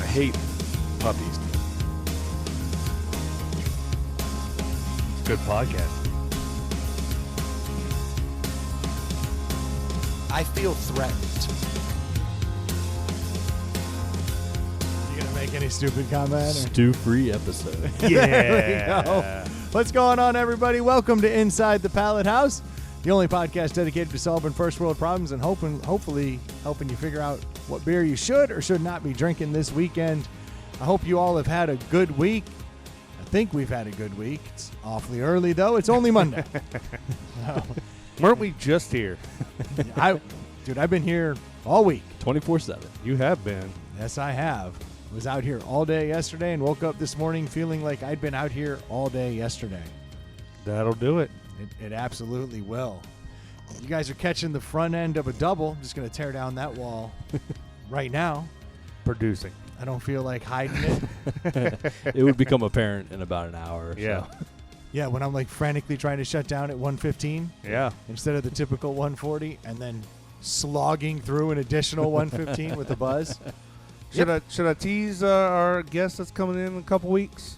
hate puppies. It's good podcast. I feel threatened. You gonna make any stupid comment? Stew-free episode. Yeah. There we go. What's going on, everybody? Welcome to Inside the Pallet House, the only podcast dedicated to solving first world problems and hopefully helping you figure out what beer you should or should not be drinking this weekend. I hope you all have had a good week. I think we've had a good week. It's awfully early, though. It's only Monday. Weren't we just here? I've been here all week. 24/7. You have been. Yes, I have. Was out here all day yesterday and woke up this morning feeling like I'd been out here all day yesterday. That'll do it. It absolutely will. You guys are catching the front end of a double. I'm just going to tear down that wall right now. Producing. I don't feel like hiding it. It would become apparent in about an hour or Yeah. so. Yeah, when I'm like frantically trying to shut down at 115 Yeah. instead of the typical 140 and then slogging through an additional 115 with a buzz. Should I tease our guest that's coming in a couple weeks?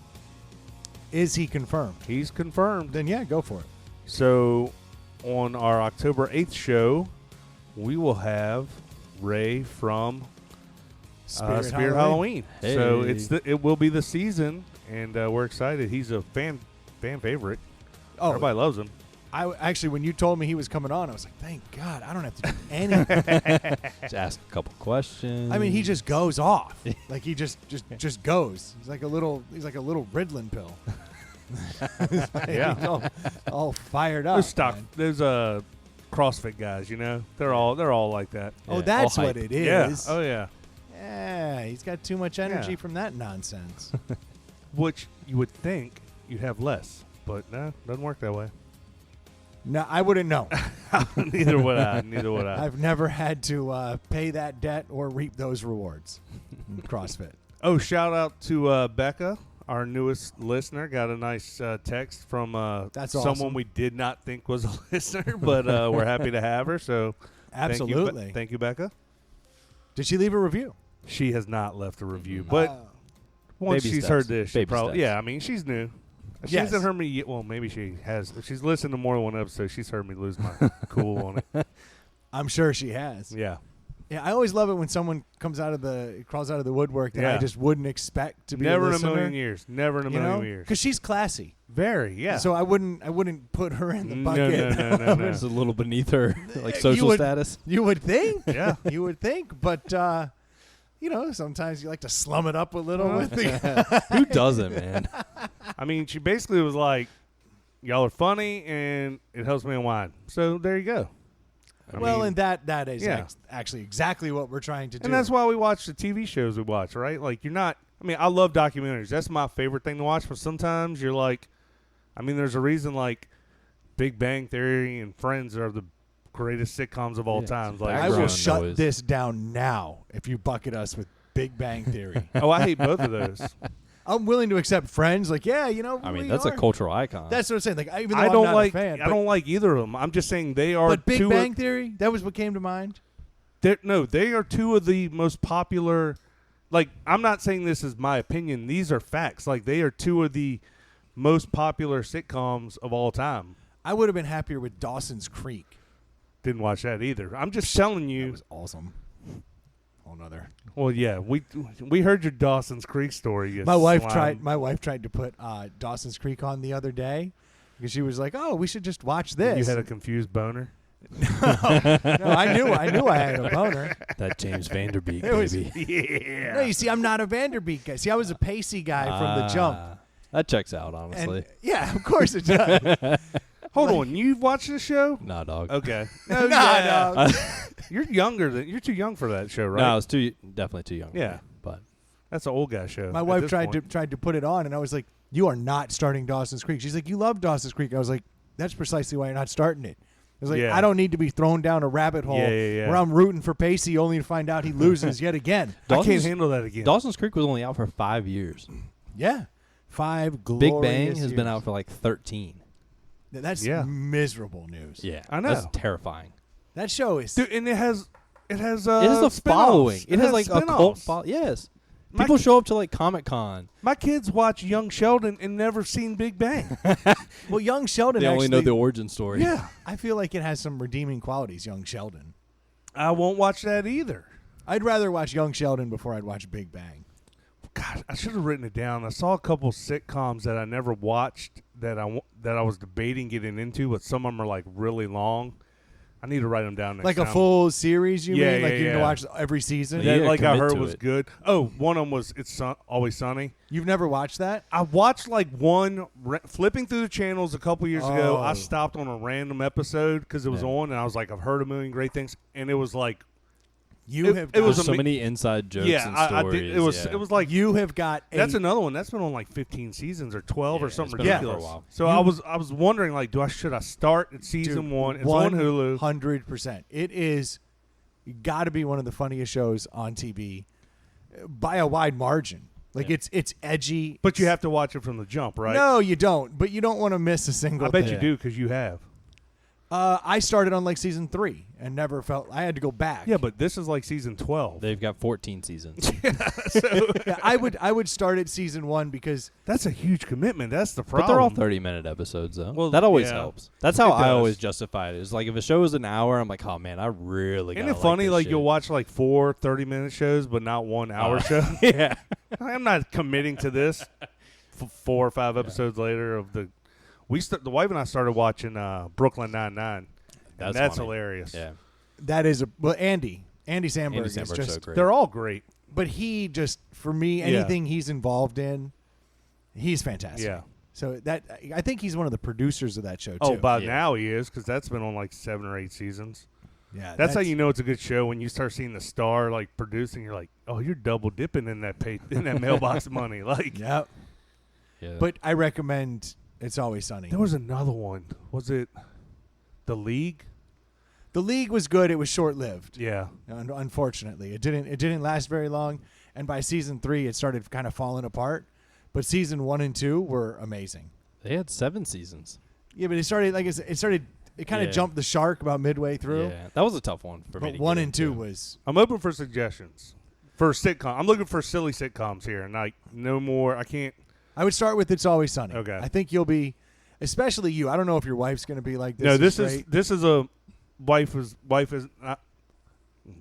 Is he confirmed? He's confirmed. Then yeah, go for it. So on our October 8th show, we will have Ray from Spirit Halloween. Hey. So it will be the season, and we're excited. He's a fan favorite. Oh, Everybody loves him. I actually, when you told me he was coming on, I was like, thank God, I don't have to do anything. Just ask a couple questions. I mean, he just goes off. Like he just goes. He's like a little Ritalin pill. Yeah. He's all fired up. There's CrossFit guys, you know. They're all like that. Oh, Yeah, that's all what hype. it is. Yeah. Oh yeah. Yeah, he's got too much energy Yeah. from that nonsense. Which you would think you'd have less, but no, doesn't work that way. No, I wouldn't know. Neither would I. I've never had to pay that debt or reap those rewards in CrossFit. Oh, shout out to Becca, our newest listener. Got a nice text from That's someone awesome. we did not think was a listener, but we're happy to have her. So Absolutely. thank you, Becca. Did she leave a review? She has not left a review, but once Baby she's steps. heard this, she Baby probably steps. yeah. I mean, she's new. She Yes. hasn't heard me yet. Well, maybe she has. If she's listened to more than one episode, she's heard me lose my cool on it. I'm sure she has. Yeah. Yeah, I always love it when someone crawls out of the woodwork that I Yeah. just wouldn't expect to be Never a in a listener. million years. Never in a million years. Because she's classy. Very, yeah. So I wouldn't put her in the No, bucket. no. It's a little beneath her like You social would- status. You would think. Yeah. You would think. But, sometimes you like to slum it up a little with the. Who doesn't, man? I mean, she basically was like, y'all are funny, and it helps me unwind. So there you go. I mean, And that is yeah. actually exactly what we're trying to do. and that's why we watch the TV shows we watch, right? Like, you're not, I mean, I love documentaries. That's my favorite thing to watch, but sometimes you're like, I mean, there's a reason, like, Big Bang Theory and Friends are the greatest sitcoms of all Yeah, time. it's Like, I will background shut noise. this down now if you bucket us with Big Bang Theory. oh, I hate both of those. I'm willing to accept Friends. Like, yeah, I mean, we that's are. a cultural icon. That's what I'm saying. Like, even though I I'm don't not like, a fan, I don't like either of them. I'm just saying they are But Big two Bang Theory, that was what came to mind. No, they are two of the most popular. Like, I'm not saying this is my opinion. These are facts. Like, they are two of the most popular sitcoms of all time. I would have been happier with Dawson's Creek. Didn't watch that either. I'm just telling That you. was awesome. Whole nother. Well, yeah, we heard your Dawson's Creek story. You My wife slime. tried to put Dawson's Creek on the other day because she was like, "Oh, we should just watch this." You had a confused boner. no, I knew I had a boner. that James Vanderbeek, It was- baby. Yeah. No, you see, I'm not a Vanderbeek guy. See, I was a pacey guy from the jump. That checks out, honestly. And, yeah, of course it does. Hold on, you've watched this show? Nah, dog. Okay. No, yeah. dog. You're you're too young for that show, right? No, I was definitely too young. Yeah. But That's an old guy show. My at wife this tried point. to put it on, and I was like, "You are not starting Dawson's Creek." She's like, "You love Dawson's Creek." I was like, "That's precisely why you're not starting it." I was like, Yeah. "I don't need to be thrown down a rabbit hole Yeah. where I'm rooting for Pacey only to find out he loses yet again." I can't Dawson's- handle that again. Dawson's Creek was only out for 5 years. Yeah, 5 glorious Big Bang has years. been out for like 13. That's Yeah. miserable news. Yeah, I know. That's terrifying. That show is. Dude, and it has It has a spin-offs. following. It has like a cult spin-offs. following. Yes. People show up to like Comic-Con. My kids watch Young Sheldon and never seen Big Bang. Well, Young Sheldon They actually, only know the origin story. Yeah. I feel like it has some redeeming qualities, Young Sheldon. I won't watch that either. I'd rather watch Young Sheldon before I'd watch Big Bang. God, I should have written it down. I saw a couple sitcoms that I never watched that I was debating getting into, but some of them are like really long. I need to write them down next Like time. a full series, you Yeah, mean? Like yeah, you need to yeah. watch every season? Yeah. That, like I commit heard to was it. good. Oh, one of them was Always Sunny. You've never watched that? I watched like one flipping through the channels a couple years ago. Oh. I stopped on a random episode because it was Yeah. on, and I was like, I've heard a million great things, and it was like, You It- have it was got, There's so many inside jokes and I stories. did. It was like you have got that's a, another one that's been on like 15 seasons or 12 or Yeah, something it's been on for a ridiculous. while. So I was wondering like, should I start at season Dude, 1? It's on Hulu. 100%. It is got to be one of the funniest shows on TV by a wide margin. Like Yeah. it's edgy, But you have to watch it from the jump, right? No, you don't. But you don't want to miss a single. I bet thing. you do because you have. I started on like season 3 and never felt I had to go back. Yeah, but this is like season 12. They've got 14 seasons. Yeah, I would start at season 1 because That's a huge commitment. That's the But problem. they're all 30-minute episodes, though. Well, that always yeah. helps. That's how It I does. always justify it. It's like if a show is an hour, I'm like, oh, man, I really Isn't gotta it funny? this Like shit. you'll watch like 4 30-minute shows, but not 1 hour show. Yeah. I'm not committing to this. 4 or 5 episodes later of the the wife and I started watching Brooklyn Nine-Nine. And that's funny. hilarious. Yeah. that is Andy Samberg Andy is Samberg's just so great. They're all great. but he just for me Yeah. anything he's involved in, he's fantastic. Yeah. So that I think he's one of the producers of that show too. Oh, by Yeah. now he is because that's been on like 7 or 8 seasons. yeah, That's how you know it's a good show when you start seeing the star like producing. You're like, oh, you're double dipping in that in that mailbox money. Like, Yeah, Yeah. but I recommend It's Always Sunny. there was another one. Was it The League? The League was good. It was short lived. Yeah. Unfortunately, it didn't last very long. And by season 3, it started kind of falling apart. But season 1 and 2 were amazing. they had 7 seasons. Yeah, but it kind of Yeah. jumped the shark about midway through. Yeah. That was a tough one for me But to 1 get and 2 into. was I'm open for suggestions for sitcom. I'm looking for silly sitcoms here, and like no more. I can't. I would start with It's Always Sunny. Okay. I think you'll be, especially you. I don't know if your wife's going to be like this. No, this great. is a wife is not.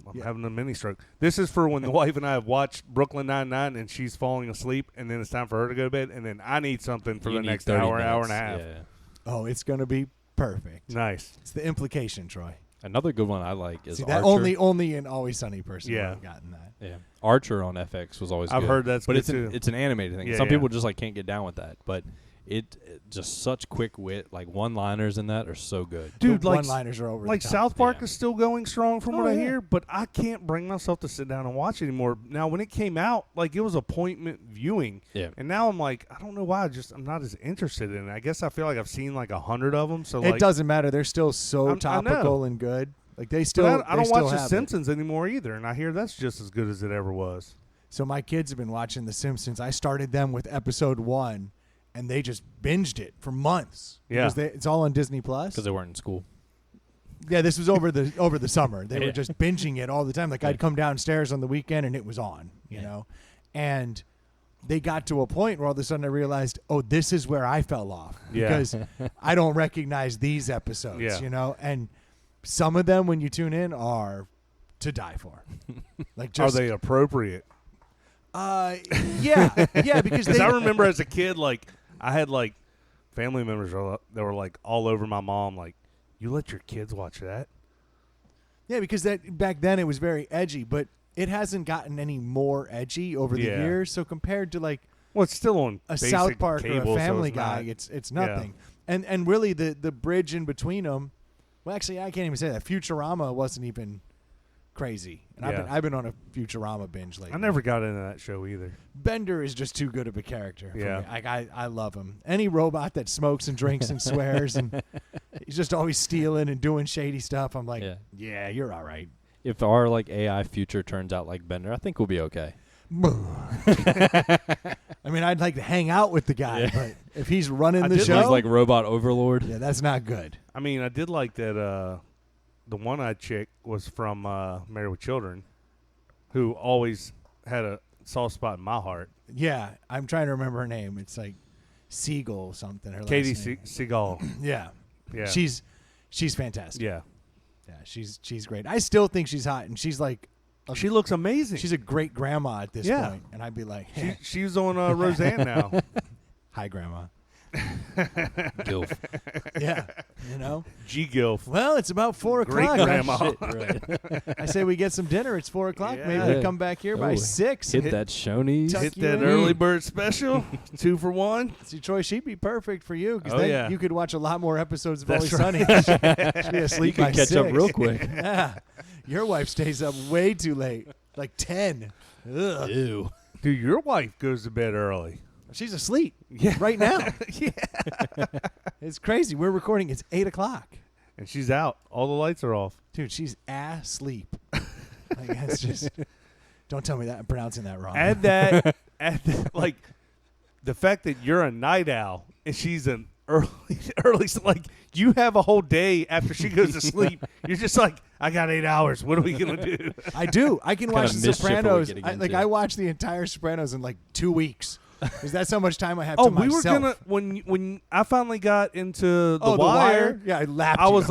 I'm Yeah. having a mini stroke. This is for when the wife and I have watched Brooklyn Nine-Nine and she's falling asleep, and then it's time for her to go to bed, and then I need something for You the need next 30 hour and a minutes. half. Yeah. Oh, it's going to be perfect. Nice. It's the implication, Troy. Another good one I like is See, that Archer. only an Always Sunny person Yeah. would have gotten that. Yeah. Archer on FX was always I've good. heard that's but good it's too. it's an animated thing. Yeah, Some yeah. people just like can't get down with that, but it just such quick wit, like one-liners in that are so good. Dude, The like one-liners are over like the top. South Park Yeah. is still going strong from Oh, what I yeah. hear, but I can't bring myself to sit down and watch it anymore. Now, when it came out, like it was appointment viewing, Yeah. and now I'm like, I don't know why. I'm not as interested in it. I guess I feel like I've seen like 100 of them. So It like, doesn't matter. They're still so I know. topical and good. Like they But still. I don't they still watch The have it. Simpsons anymore either, and I hear that's just as good as it ever was. So my kids have been watching The Simpsons. I started them with episode 1, and they just binged it for months. Yeah. Because it's all on Disney Plus. Because they weren't in school. Yeah, this was over the summer. They were Yeah. just binging it all the time. Like Yeah. I'd come downstairs on the weekend and it was on, you Yeah. know. And they got to a point where all of a sudden I realized, oh, this is where I fell off Yeah. because I don't recognize these episodes, Yeah. you know. And some of them, when you tune in, are to die for. Like just Are they appropriate? yeah, yeah, because Because they I remember as a kid, like I had like family members that were like all over my mom, like, you let your kids watch that? Yeah, because that back then it was very edgy, but it hasn't gotten any more edgy over the Yeah. years. So compared to like Well, it's still on a basic South Park cable, or a so Family it's Guy, not- it's nothing. And really the bridge in between them. Well, actually, I can't even say that. Futurama wasn't even crazy, and Yeah. I've been on a Futurama binge lately. I never got into that show either. Bender is just too good of a character. For Yeah. me. Like I love him. Any robot that smokes and drinks and swears and he's just always stealing and doing shady stuff. I'm like, Yeah. yeah, you're all right. If our like AI future turns out like Bender, I think we'll be okay. I mean, I'd like to hang out with the guy, Yeah. but if he's running I the did show, He's like robot overlord. yeah, that's not good. I mean, I did like that the one-eyed chick was from Married with Children, who always had a soft spot in my heart. Yeah, I'm trying to remember her name. It's like Siegel something. Her Katie last name. Seagal. Yeah. Yeah. She's fantastic. Yeah. Yeah, she's great. I still think she's hot, and she's like, She looks amazing. she's a great grandma at this Yeah. point. And I'd be like, She's on Roseanne now. hi, grandma. Gilf. Yeah, you know. G Gilf. Well, it's about 4 Great o'clock. grandma. Shit, right. I say we get some dinner. It's 4 o'clock. Yeah. Maybe we Yeah. come back here by Oh, 6. Hit that Shoney's. Tuck Hit you that in. early bird special. 2 for 1. See, Troy, she'd be perfect for you because Oh, then yeah. you could watch a lot more episodes of That's Always right. Sunny. She'd be asleep You by can catch 6. up real quick. Yeah. Your wife stays up way too late, like 10. Ugh. Ew. Dude, your wife goes to bed early. She's asleep Yeah. right now. Yeah. It's crazy. We're recording. It's 8 o'clock. And she's out. All the lights are off. Dude, she's asleep. Like, that's just. Don't tell me that I'm pronouncing that wrong. Add that, like, the fact that you're a night owl and she's an early, like, you have a whole day after she goes to sleep. You're just like, I got 8 hours. What are we going to do? I do. I can What kind watch of The mischief are we Sopranos. getting Like into? I watched the entire Sopranos in like 2 weeks. Because that's how much time I have Oh, to we myself. were going to, when I finally got into The Wire? Yeah, I laughed. I was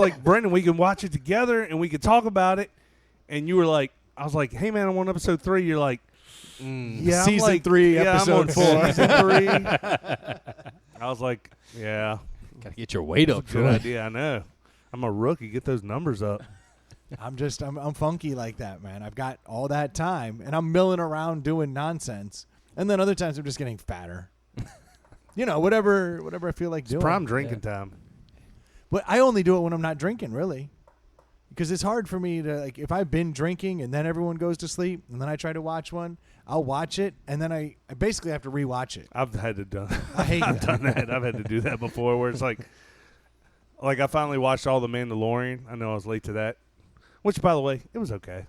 like, Brendan, we can watch it together and we can talk about it. And you were like, I was like, hey man, I'm on episode 3. You're like, yeah, Season I'm like, 3, yeah, episode I'm 4. on season 3. I was like, yeah, Gotta get your weight up, good Troy. idea. I know. I'm a rookie. Get those numbers up. I'm funky like that, man. I've got all that time and I'm milling around doing nonsense. And then other times I'm just getting fatter. You know, whatever I feel like It's doing. prime drinking time. But I only do it when I'm not drinking, really. Because it's hard for me to, like, if I've been drinking and then everyone goes to sleep and then I try to watch one, I'll watch it and then I basically have to rewatch it. I've had to done. I hate I've that. done that. I've had to do that before. Where it's like I finally watched all the Mandalorian. I know I was late to that. Which, by the way, it was okay.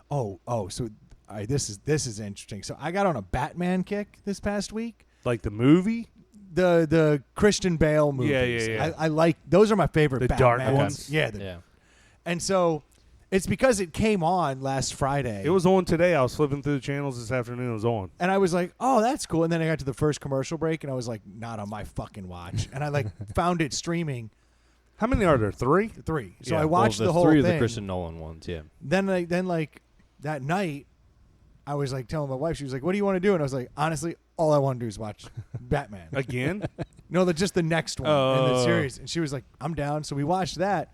Oh, so all right, this is interesting. So I got on a Batman kick this past week. Like the movie, The Christian Bale movies. Yeah. I like those are my favorite. The Batman dark ones? Yeah. Yeah. And so it's because it came on last Friday. it was on today. I was flipping through the channels this afternoon. It was on. And I was like, oh, that's cool. And then I got to the first commercial break and I was like, not on my fucking watch. And I like found it streaming. How many are there? 3? 3. So Yeah, I well, watched the the whole three thing. of the Christian Nolan ones, yeah. Then like that night, I was like telling my wife, she was like, what do you want to do? And I was like, honestly, all I want to do is watch Batman. Again? No, just the next one in the Oh. series. And she was like, I'm down. So we watched that.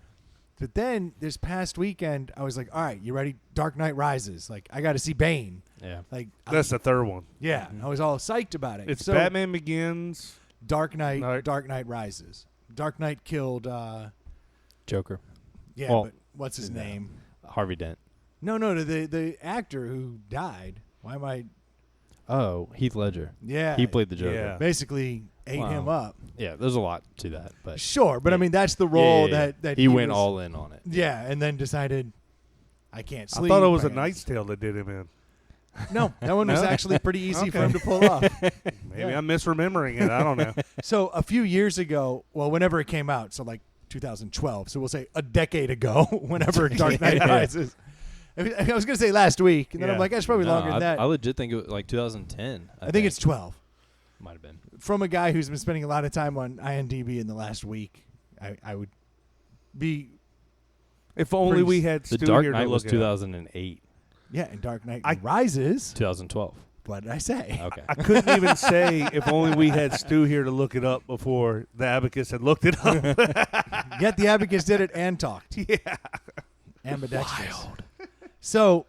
But then this past weekend, I was like, all right, you ready? Dark Knight Rises. Like, I got to see Bane. Yeah. Like, That's the third one. yeah, I was all psyched about it. It's So, Batman Begins. Dark Knight, Night. Dark Knight Rises. Dark Knight killed, Joker. yeah, Well, but what's his name? Harvey Dent. No, the actor who died. Why am I? Oh, Heath Ledger. Yeah, He played the Joker. Yeah. basically ate Wow. him up. Yeah, there's a lot to that, but Sure, but I Yeah. mean that's the role Yeah. that he went was- all in on it. Yeah, and then decided I can't I sleep. thought it was I A gotta- Knight's Tale that did him in. No, that one was No? actually pretty easy for Okay. him to pull off. Maybe Yeah. I'm misremembering it. I don't know. So a few years ago, well, whenever it came out, so like 2012, so we'll say a decade ago, whenever Dark Knight Yeah. Rises. I was going to say last week, and then I'm Yeah. like, that's probably No, longer than that. I legit think it was like 2010. I think it's 12. Might have been. From a guy who's been spending a lot of time on IMDb in the last week, I would be, If only we Pretty- had The Stu Dark here to Knight was look it up. 2008. yeah, and Dark Knight I- Rises. 2012. What did I say? Okay. I couldn't even say if only we had Stu here to look it up before the abacus had looked it up. Yet the Abacus did it and talked. Yeah. Ambidextrous. So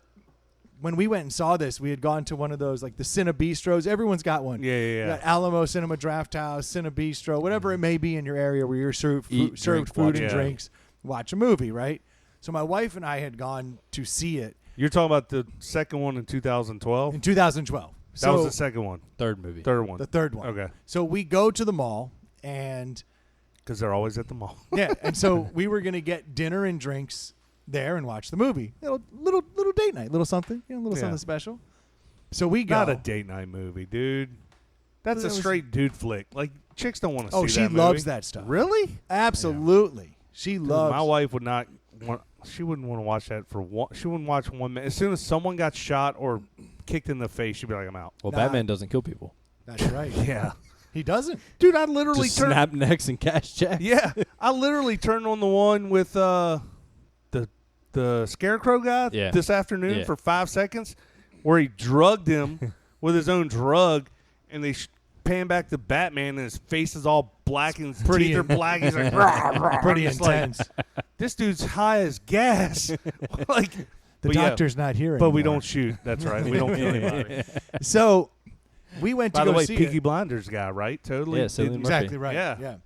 when we went and saw this, we had gone to one of those, like the Cine Bistros. Everyone's got one. Yeah, You yeah, got Alamo Cinema Draft House, Cine Bistro, whatever it may be in your area where you're served Eat, served drink, food watch. and Yeah. drinks, watch a movie, right? So my wife and I had gone to see it You're talking about the second one in 2012? in 2012. That So was the second one. Third movie. Third one. the third one. Okay. So we go to the mall and Because they're always at the mall. yeah, and so we were gonna get dinner and drinks there and watch the movie. Little date night, little something, little Yeah. something special. So we go. Not a date night movie, dude. That's a That was- straight dude flick. Like, chicks don't want to see Oh, that she movie. loves that stuff. Really? Absolutely, she Dude, loves. my wife would not want. She wouldn't want to watch that for one. She wouldn't watch 1 minute. As soon as someone got shot or kicked in the face, you'd be like, I'm out. Well, Nah. Batman doesn't kill people. That's right. Yeah. He doesn't. Dude, I literally Just snap necks and cash checks. Yeah, I literally turned on the one with the Scarecrow guy this afternoon for 5 seconds, where he drugged him with his own drug, and they pan back to Batman, and his face is all black and his teeth are black. He's like, rah, rah. Pretty It's intense. Like, this dude's high as gas. Like The doctor's not here but anymore. we don't shoot. That's right. We don't kill anybody. So we went to By go the way, see Peaky it. Blinders guy, right? Totally. Yeah, Cillian Murphy. Exactly right. Yeah.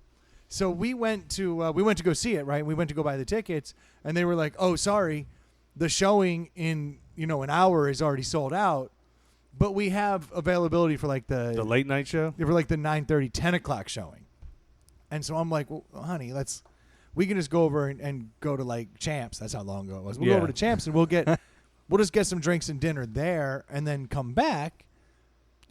So we went to go see it, right? We went to go buy the tickets, and they were like, "Oh, sorry, the showing in an hour is already sold out, but we have availability for like The late night show. for like the 9:30, 10 o'clock showing." And so I'm like, "Well, honey, we can just go over and go to like Champs. That's how long ago it was. We'll go over to Champs and we'll just get some drinks and dinner there, and then come back."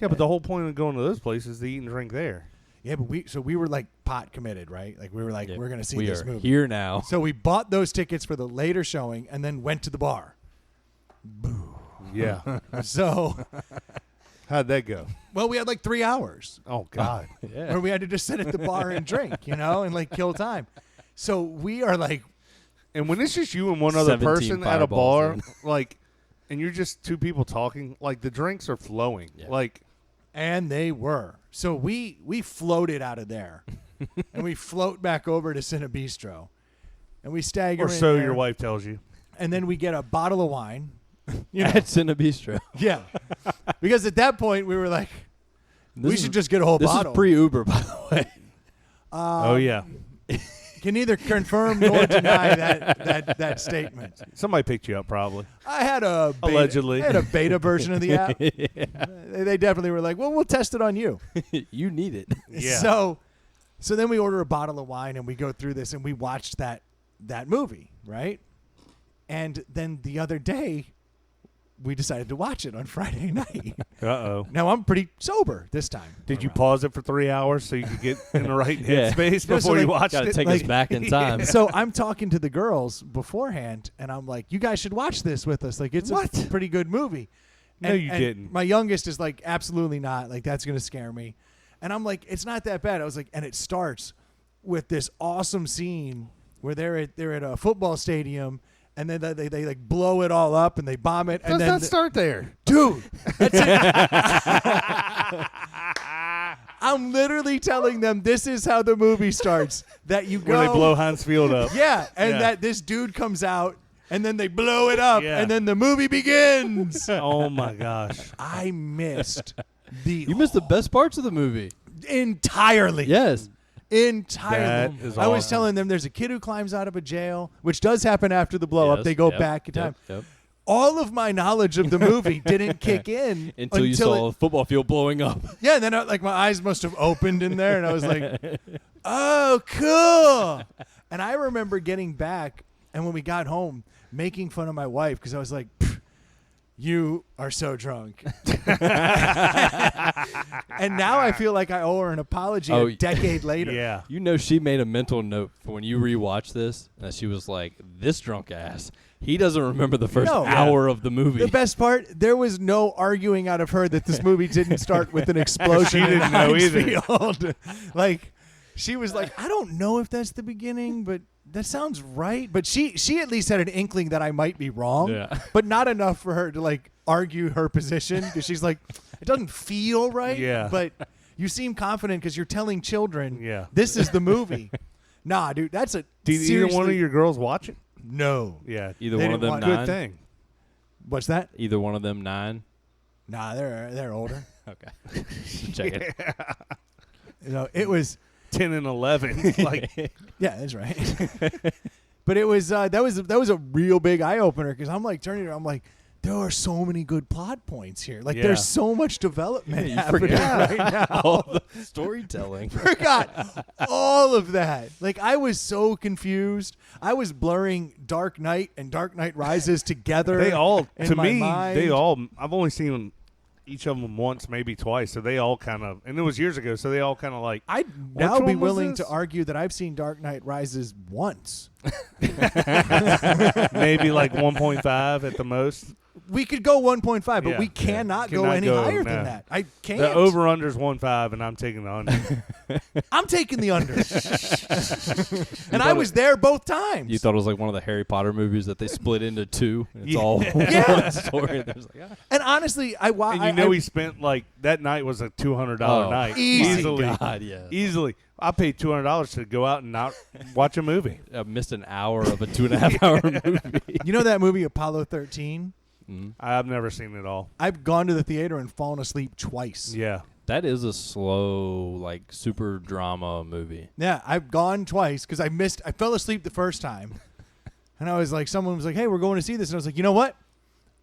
Yeah, but the whole point of going to those places is to eat and drink there. Yeah, but we were like pot committed, right? Like we were like, we're gonna see we this are movie. here now. So we bought those tickets for the later showing and then went to the bar. Boo. Yeah. So, How'd that go? well, we had like 3 hours Oh God. where we had to just sit at the bar and drink, and like kill time. So we are like, And when it's just you and one other 17 person at a fireballs bar, like, and you're just two people talking, like the drinks are flowing. Yeah. Like, and they were. So we floated out of there, and we float back over to Cine Bistro, and we stagger or in so there, your wife tells you. and then we get a bottle of wine. It's in a bistro. Yeah, because at that point we were like, we should just get a whole This bottle. is pre-Uber, by the way. Oh yeah. Can neither confirm nor deny that statement. Somebody picked you up probably. I had a beta, Allegedly. I had a beta version of the app. They definitely were like, well, we'll test it on you. You need it. Yeah. So then we order a bottle of wine and we go through this and we watched that movie, right? And then the other day, we decided to watch it on Friday night. Uh-oh. Now I'm pretty sober this time. Did you around. pause it for 3 hours so you could get in the right Yeah. headspace No, so before you like- watched Got to it? take us Like- back in time. So I'm talking to the girls beforehand, and I'm like, "You guys should watch this with us. Like, it's a What? pretty good movie." No, And- you and didn't. My youngest is like, "Absolutely not. Like, that's gonna scare me." And I'm like, "It's not that bad." I was like, and it starts with this awesome scene where they're at a football stadium, and then they like blow it all up and they bomb it, and Does then not start there. dude, that's it. I'm literally telling them this is how the movie starts. That you go Where they blow Heinz Field up. yeah, and Yeah. that this dude comes out, and then they blow it up, Yeah. and then the movie begins. Oh my gosh. I missed You missed the best parts of the movie. entirely. Yes. Entirely. That is I was awesome. telling them there's a kid who climbs out of a jail, which does happen after the blow up. Yes, They go yep, back in time. Yep. All of my knowledge of the movie didn't kick in Until you saw a football field blowing up. yeah, and then like my eyes must have opened in there, and I was like, "Oh, cool!" And I remember getting back, and when we got home, making fun of my wife because I was like, "You are so drunk," and now I feel like I owe her an apology Oh, a decade later. Yeah. You know she made a mental note for when you rewatch this, and she was like, this drunk ass, he doesn't remember the first No. hour of the movie. The best part, there was no arguing out of her that this movie didn't start with an explosion. She didn't in know Heinz either. Field. Like, she was like, I don't know if that's the beginning, but that sounds right. But she at least had an inkling that I might be wrong, Yeah. but not enough for her to like argue her position because she's like, it doesn't feel right. Yeah. But you seem confident because you're telling children, Yeah. this is the movie. Nah, dude, that's a. Did either one of seriously- your girls watch it? No. Yeah. Either They one of didn't them want- 9. Good thing. What's that? Either one of them 9. Nah, they're older. Okay. Check it. It was. 10 and 11. Like, Yeah, that's right. But it was that was a real big eye opener because I'm like turning. I'm like, there are so many good plot points here. Like, Yeah. there's so much development You happening forgot. right now. All the storytelling. Forgot all of that. Like, I was so confused. I was blurring Dark Knight and Dark Knight Rises together. they all, in to my me, mind. they all, I've only seen them, each of them once, maybe twice. So they all kind of, and it was years ago. So they all kind of like, I'd Which now be one was willing this? to argue that I've seen Dark Knight Rises once. maybe like 1.5 at the most. We could go 1.5, but Yeah, we yeah. cannot go Cannot any go, higher nah. than that. I can't. The over-under's 1.5, and I'm taking the under. I'm taking the under. And I was there both times. You thought it was like one of the Harry Potter movies that they split into two. And it's Yeah. all Yeah. one story. There's like, And honestly, And he spent, like, that night was a $200 night. Easy. Easily. God, yeah. Easily. I paid $200 to go out and not watch a movie. I missed an hour of a 2.5 hour movie. You know that movie Apollo 13? I've never seen it all. I've gone to the theater and fallen asleep twice. Yeah. That is a slow, like, super drama movie. Yeah, I've gone twice because I fell asleep the first time. And I was like, someone was like, hey, we're going to see this. And I was like, you know what?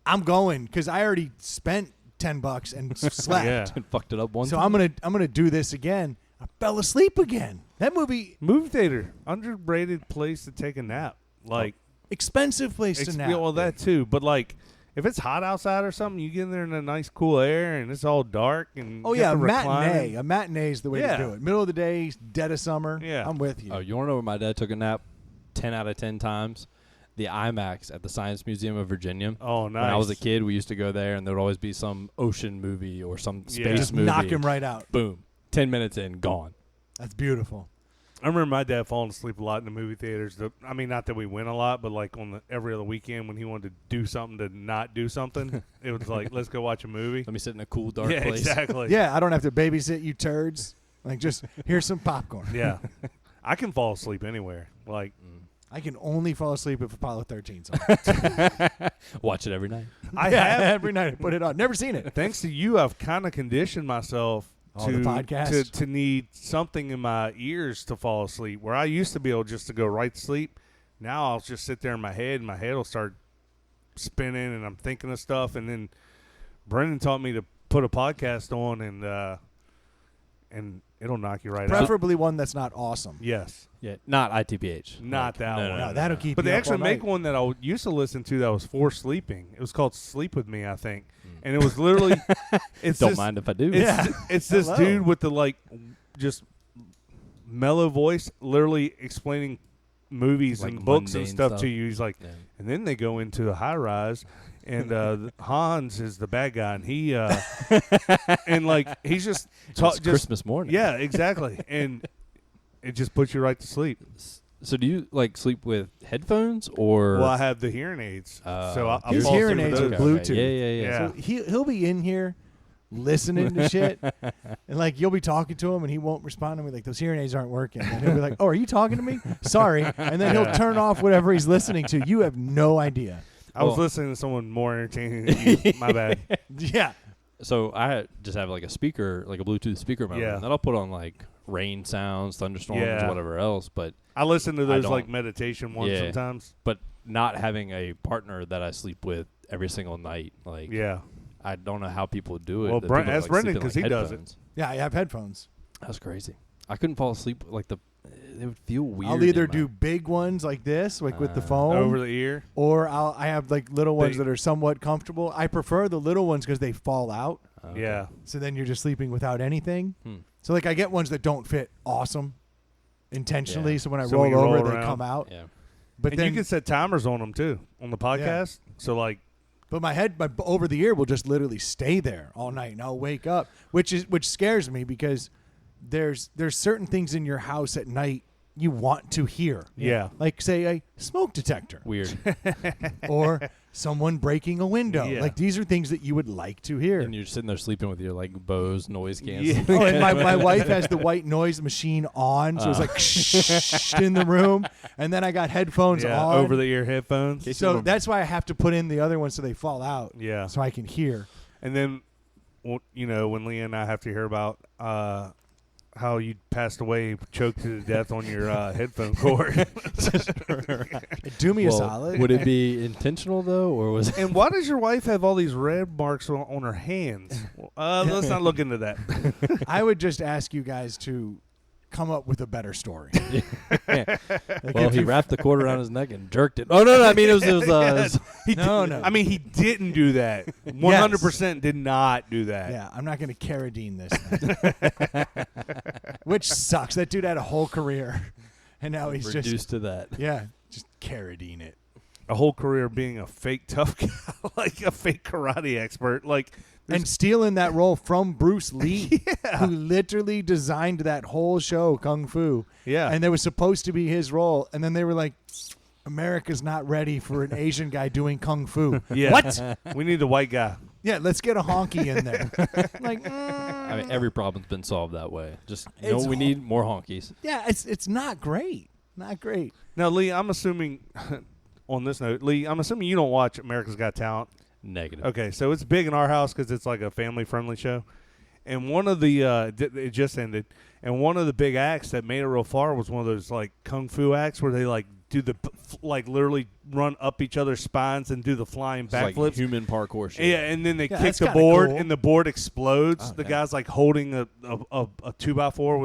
I'm going because I already spent $10 and slept. Yeah. And fucked it up one So time. I'm gonna do this again. I fell asleep again. That movie, Movie theater, underrated place to take a nap. Like, expensive place to nap. yeah, well, that too. But, like, if it's hot outside or something, you get in there in a nice cool air and it's all dark. And Oh you yeah, have to recline. matinee. A matinee is the way Yeah. to do it. Middle of the day, dead of summer. Yeah. I'm with you. Oh, you want to know where my dad took a nap 10 out of 10 times? The IMAX at the Science Museum of Virginia. Oh, nice. When I was a kid, we used to go there, and there would always be some ocean movie or some space Just movie. knock him right out. Boom. 10 minutes in, gone. That's beautiful. I remember my dad falling asleep a lot in the movie theaters. I mean, not that we went a lot, but like on every other weekend when he wanted to do something to not do something, it was like, let's go watch a movie. Let me sit in a cool, dark Yeah, place. exactly. Yeah, I don't have to babysit you turds. Like, just here's some popcorn. Yeah. I can fall asleep anywhere. Like, I can only fall asleep if Apollo 13's on. Watch it every night. I Yeah, have, every night I put it on. Never seen it. thanks to you, I've kind of conditioned myself Oh, the podcast? to need something in my ears to fall asleep. Where I used to be able just to go right to sleep, now I'll just sit there in my head, and my head will start spinning, and I'm thinking of stuff. And then Brendan taught me to put a podcast on, and it'll knock you right out. Preferably one that's not awesome. Yes, Yeah, not ITPH. not that one. No, that'll keep But you they up actually all make night. one that I used to listen to that was for sleeping. It was called Sleep With Me, I think. And it was literally, it's Don't this, mind if I do. it's this Hello. dude with the like, just mellow voice, literally explaining movies Like and books and mundane stuff stuff. to you. He's like, Yeah. and then they go into a high rise, and Hans is the bad guy, and he and like he's just It's just Christmas morning. yeah, exactly, and it just puts you right to sleep. So do you like sleep with headphones or? Well, I have the hearing aids, so I His fall hearing asleep with aids are those. Bluetooth. Yeah. Yeah. So he'll be in here listening to shit, and like you'll be talking to him, and he won't respond to me. Like, those hearing aids aren't working, and he'll be like, "Oh, are you talking to me? Sorry," and then he'll turn off whatever he's listening to. You have no idea. I was Well- listening to someone more entertaining than you. My bad. Yeah, So I just have like a speaker, like a Bluetooth speaker in my Yeah. room, and then I'll put on like rain sounds, thunderstorms, Yeah. whatever else. But I listen to those don't. like meditation ones Yeah. sometimes. not having a partner that I sleep with every single night, like Yeah. I don't know how people do it. Well, that Brent- people, ask Brendan sleep in, 'cause he does it. headphones. yeah. I have headphones. That's crazy. I couldn't fall asleep like it would feel weird. I'll either in my- do big ones like this, like with the phone, Over the ear. or I have like little ones They- that are somewhat comfortable. I prefer the little ones because they fall out. Okay. Yeah. So then you're just sleeping without anything. Hmm. So like I get ones that don't fit awesome intentionally. Yeah. So when I So roll when you over, roll they around. come out. Yeah. But And then you can set timers on them too on the podcast. So like, but my over the ear will just literally stay there all night, and I'll wake up, which scares me because there's certain things in your house at night you want to hear. yeah. Like say a smoke detector Weird. or someone breaking a window. Yeah. Like these are things that you would like to hear. And you're sitting there sleeping with your like Bose noise Yeah. canceling. Oh, and my wife has the white noise machine on, so it's like shh in the room, and then I got headphones Yeah. on. Over the ear headphones. So that's why I have to put in the other ones so they fall out, Yeah. so I can hear. And then, well, you know, when Leah and I have to hear about how you passed away, choked to death on your headphone cord. Do me a Well, solid. Would it be intentional though, or was it? And why does your wife have all these red marks on her hands? Let's not look into that. I would just ask you guys to come up with a better story. Like Well, if he you- wrapped the cord around his neck and jerked it. Oh no! I mean, it was He No, did- no. I mean, he didn't do that. 100% did not do that. Yeah, I'm not going to Carradine this thing. Which sucks. That dude had a whole career, and now he's reduced just to that. just Carradine it. a whole career being a fake tough guy, like a fake karate expert, like. And stealing that role from Bruce Lee, who literally designed that whole show, Kung Fu. Yeah. And that was supposed to be his role. And then they were like, America's not ready for an Asian guy doing Kung Fu. Yeah. What? We need the white guy. Yeah, let's get a honky in there. I mean, every problem's been solved that way. Just, It's we need more honkies. Yeah, it's not great. Not great. Now, Lee, I'm assuming, on this note, Lee, I'm assuming you don't watch America's Got Talent. Negative. Okay, so it's big in our house because it's like a family-friendly show. And one of the, it just ended, and one of the big acts that made it real far was one of those, like, kung fu acts where they, like, do the, like, literally run up each other's spines and do the flying It's backflips. like human parkour shit. Yeah, and then they kick that's the kinda board, cool. and the board explodes. The Okay. guy's, like, holding a 2x4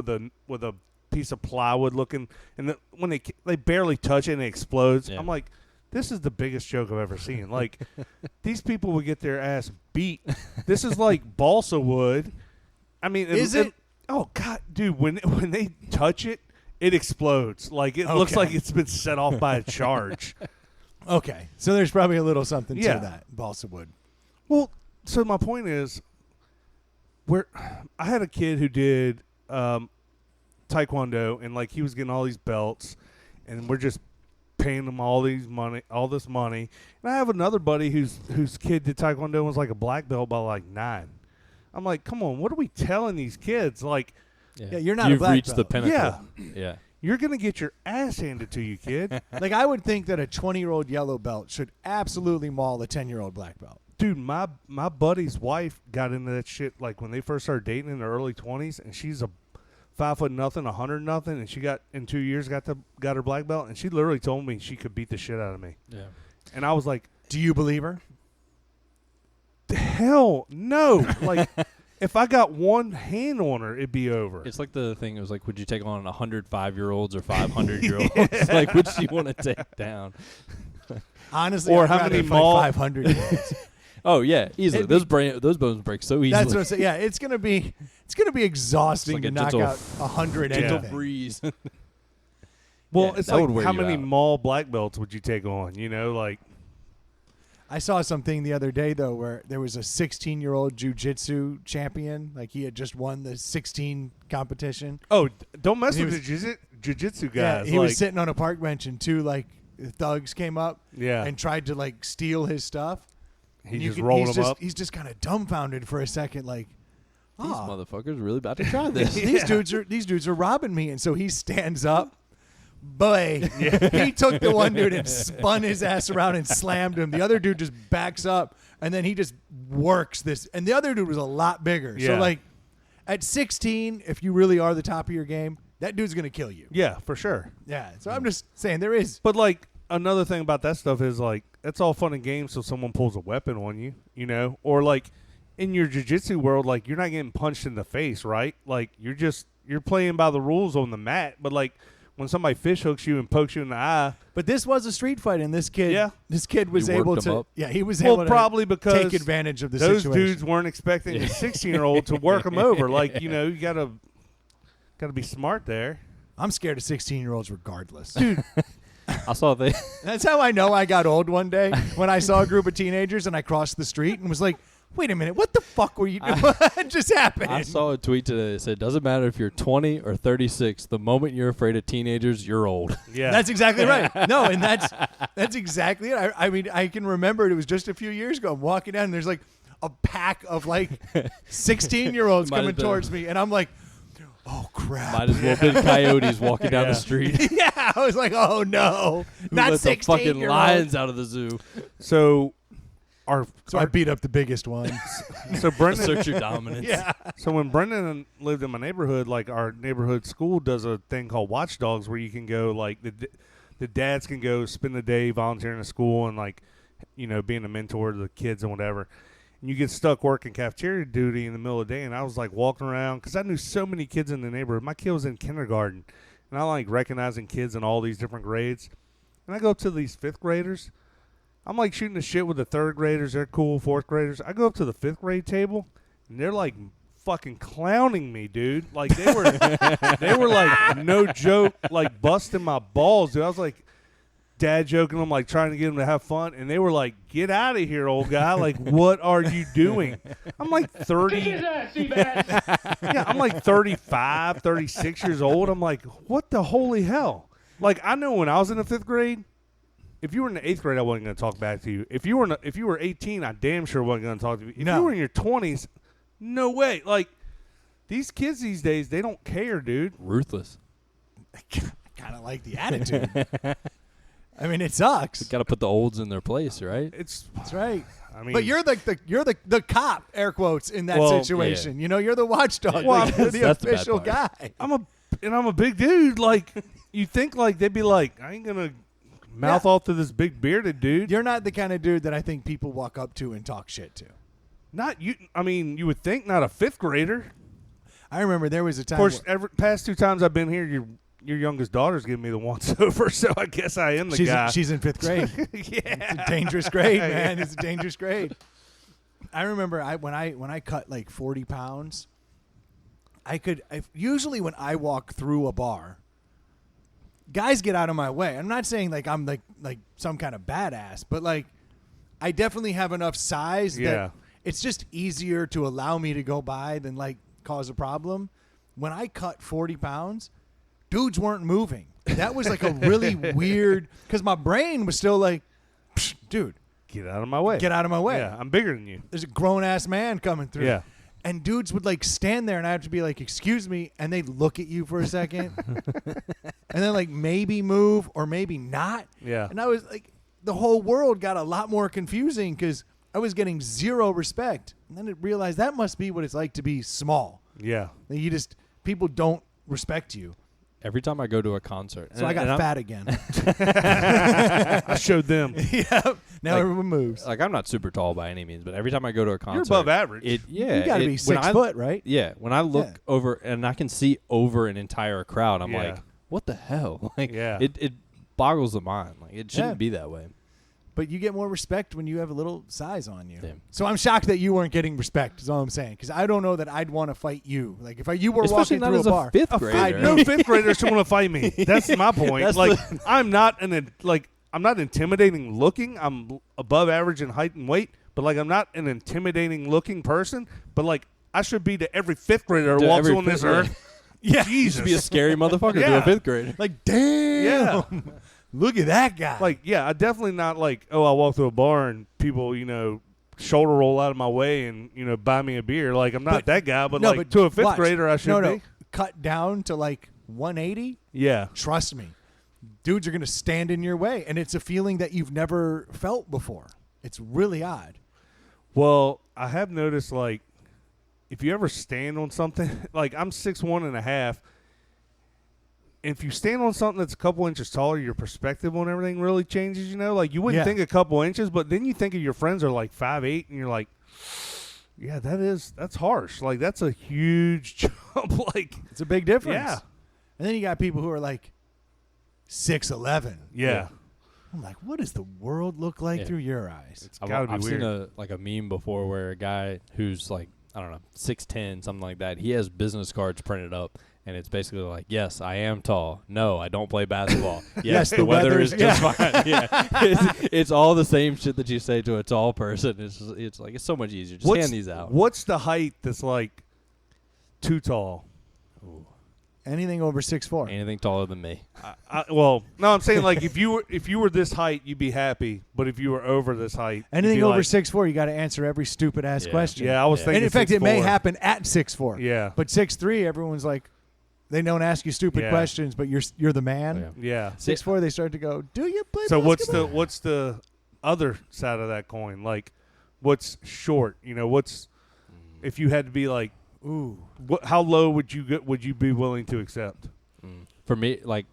with a piece of plywood looking, and when they barely touch it and it explodes. Yeah. I'm like, this is the biggest joke I've ever seen. Like, these people would get their ass beat. This is like balsa wood. I mean, Is it? Oh God, dude! When they touch it, it explodes. Like it looks Okay. like it's been set off by a charge. Okay. So there's probably a little something Yeah. to that, balsa wood. Well, so my point is, I had a kid who did taekwondo, and like he was getting all these belts, and we're just paying him all this money. And I have another buddy whose kid did taekwondo and was like a black belt by like 9. I'm like, come on, what are we telling these kids? Like, Yeah, you're not a You've black reached the belt. pinnacle. Yeah. Yeah. you're gonna get your ass handed to you, kid. Like, I would think that a 20-year-old yellow belt should absolutely maul a 10-year-old black belt. Dude, my buddy's wife got into that shit like when they first started dating in their early 20s, and she's a 5'0", 100 nothing, and she got in 2 years got her black belt, and she literally told me she could beat the shit out of me. Yeah. And I was like, Do you believe her? hell no. Like, if I got one hand on her, it'd be over. It's like the thing. It was like, would you take on 105-year-olds or 500-year-olds? Like, which do you want to take down? Honestly, Or I'd how rather many fight maul- 500-year-olds. Oh yeah, easily. It'd Those bones break so easily. That's what I'm saying. Yeah, it's gonna be exhausting It's like to a knock gentle- out 100 gentle anything. breeze. well, yeah, it's that would like wear how you many out. mall black belts would you take on? You know, like, I saw something the other day though where there was a 16-year-old jiu-jitsu champion. Like, he had just won the 16 competition. oh, don't mess He with the jiu-jitsu Yeah, guys. he like, was sitting on a park bench and two like thugs came up yeah, and tried to like steal his stuff. he And you just could- rolled he's them just, up. He's just kind of dumbfounded for a second, like, These "Ah, motherfuckers really about to try this. these dudes are robbing me." And so he stands up. Boy, he took the one dude and spun his ass around and slammed him. The other dude just backs up, and then he just works this. And the other dude was a lot bigger. So, Yeah. like, at 16, if you really are the top of your game, that dude's going to kill you. Yeah, for sure. Yeah. So I'm just saying there is. But like another thing about that stuff is like it's all fun and games till someone pulls a weapon on you, you know, or like in your jiu-jitsu world, like you're not getting punched in the face, right? Like you're playing by the rules on the mat. But like when somebody fish hooks you and pokes you in the eye, But this was a street fight, and this kid was You able worked him to. up? Yeah, he was well, able to probably because take advantage of the those situation. dudes weren't expecting a 16-year-old to work them over. Like, you know, you gotta be smart there. I'm scared of 16-year-olds regardless. Dude, I saw they. That's how I know I got old one day when I saw a group of teenagers and I crossed the street and was like, wait a minute, what the fuck were you doing? What just happened? I saw a tweet today that said, "Doesn't matter if you're 20 or 36. The moment you're afraid of teenagers, you're old." yeah. That's exactly right. No, and that's exactly it. I mean, I can remember it was just a few years ago. I'm walking down and there's like a pack of like 16-year-olds Might have coming been. towards me, and I'm like, oh crap. Might as well have been coyotes walking down Yeah. the street. Yeah, I was like, oh no, Who not let the 16 fucking year lions out of the zoo. So our So I beat up the biggest one. so Brendan Assert your dominance. Yeah. So when Brendan lived in my neighborhood, like our neighborhood school does a thing called Watchdogs, where you can go, like the dads can go spend the day volunteering in school and like, you know, being a mentor to the kids and whatever. And you get stuck working cafeteria duty in the middle of the day. And I was like walking around because I knew so many kids in the neighborhood. My kid was in kindergarten, and I like recognizing kids in all these different grades. And I go up to these 5th graders. I'm like shooting the shit with the 3rd graders. They're cool. 4th graders. I go up to the 5th grade table, and they're like fucking clowning me, dude. Like they were like, no joke, like busting my balls, dude. I was like, dad joking them, like trying to get them to have fun, and they were like, "Get out of here, old guy! Like, what are you doing?" I'm like 30. Yeah, I'm like 35, 36 years old. I'm like, what the holy hell? Like, I know when I was in the 5th grade, if you were in the 8th grade, I wasn't going to talk back to you. If you were 18, I damn sure wasn't going to talk to you. If you were in your 20s, no way. Like, these kids these days, they don't care, dude. Ruthless. I kind of like the attitude. I mean, it sucks. Got to put the olds in their place, right? That's right. I mean, but you're the cop, air quotes, in that situation. Yeah. You know, you're the watchdog. Well, like, you're the that's the bad official part. guy. I'm a big dude. Like, you think like they'd be like, I ain't gonna mouth off to this big bearded dude. You're not the kind of dude that I think people walk up to and talk shit to. Not you. I mean, you would think not a 5th grader. I remember there was a time. Of course, past 2 times I've been here, your youngest daughter's giving me the once over, so I guess I am the guy. She's in 5th grade. Yeah, It's a dangerous grade, man. It's a dangerous grade. I remember when I cut like 40 pounds, usually when I walk through a bar, guys get out of my way. I'm not saying like I'm like some kind of badass, but like I definitely have enough size that it's just easier to allow me to go by than like cause a problem. When I cut 40 pounds, dudes weren't moving. That was like a really weird, because my brain was still like, dude, get out of my way. get out of my way. Yeah, I'm bigger than you. There's a grown-ass man coming through. Yeah. And dudes would like stand there and I have to be like, excuse me, and they'd look at you for a second and then like maybe move or maybe not. Yeah. And I was like, the whole world got a lot more confusing because I was getting zero respect. And then I realized that must be what it's like to be small. Yeah. That people don't respect you. Every time I go to a concert. So I got fat again. I showed them. Yep. Now everyone moves. Like, I'm not super tall by any means, but every time I go to a concert. You're above average. You got to be 6 foot, right? Yeah. When I look over and I can see over an entire crowd, I'm like, what the hell? Like, it boggles the mind. Like, it shouldn't be that way. But you get more respect when you have a little size on you. Yeah. So I'm shocked that you weren't getting respect, is all I'm saying. Because I don't know that I'd want to fight you. Like, if you were Especially walking not through as a bar. a 5th grader. No 5th graders should want to fight me. That's my point. That's like, I'm not intimidating looking. I'm above average in height and weight. But, like, I'm not an intimidating looking person. But, like, I should be to every 5th grader who walks on this earth. Yeah. You should be a scary motherfucker to a 5th grader. Like, damn. Yeah. Look at that guy. Like, yeah, I definitely not like, I walk through a bar and people, shoulder roll out of my way and, buy me a beer. Like, I'm not that guy, but to a 5th grader, I should be. Cut down to like 180. Yeah. Trust me. Dudes are going to stand in your way. And it's a feeling that you've never felt before. It's really odd. Well, I have noticed, like, if you ever stand on something, like, I'm 6'1.5". If you stand on something that's a couple inches taller, your perspective on everything really changes, Like, you wouldn't think a couple inches, but then you think of your friends are like 5'8", and you're like, yeah, that's harsh. Like, that's a huge jump. Like, it's a big difference. Yeah. And then you got people who are like 6'11". Yeah. I'm like, what does the world look like through your eyes? It's gotta be I've weird. seen a meme before where a guy who's like, I don't know, 6'10", something like that, he has business cards printed up. And it's basically like, yes, I am tall. No, I don't play basketball. Yes, the weather is just fine. Yeah, it's all the same shit that you say to a tall person. It's like, it's so much easier. Just hand these out. What's the height that's like too tall? Ooh. Anything over 6'4". Anything taller than me. Well, no, I'm saying like if you were this height, you'd be happy. But if you were over this height, anything you'd be over like, 6'4", you got to answer every stupid ass question. Yeah, I was thinking. And in fact, 6'4". it may happen at 6'4". Yeah, but 6'3", everyone's like, they don't ask you stupid questions, but you're the man. Yeah. 6'4", they start to go, do you play So basketball? what's the other side of that coin? Like, what's short? What's if you had to be like, ooh, how low would you be willing to accept? For me, like,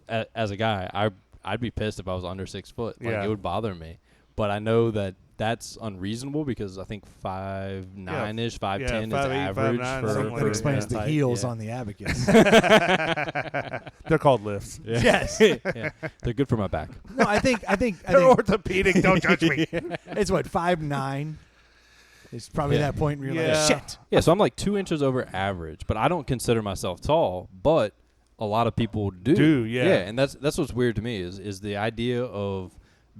as a guy, I'd be pissed if I was under 6 foot. Like, it would bother me. But I know that that's unreasonable because I think 5'9"-ish, 5'10" is 5'8", average 5'9", for something like That explains the height. heels on the abacus. They're called lifts. Yeah. Yes. Yeah. They're good for my back. No, I think They're orthopedic. Don't judge me. it's what, 5'9". It's probably that point where you're like, shit. Yeah, so I'm like 2 inches over average, but I don't consider myself tall, but a lot of people do. Yeah. Yeah, and that's what's weird to me is the idea of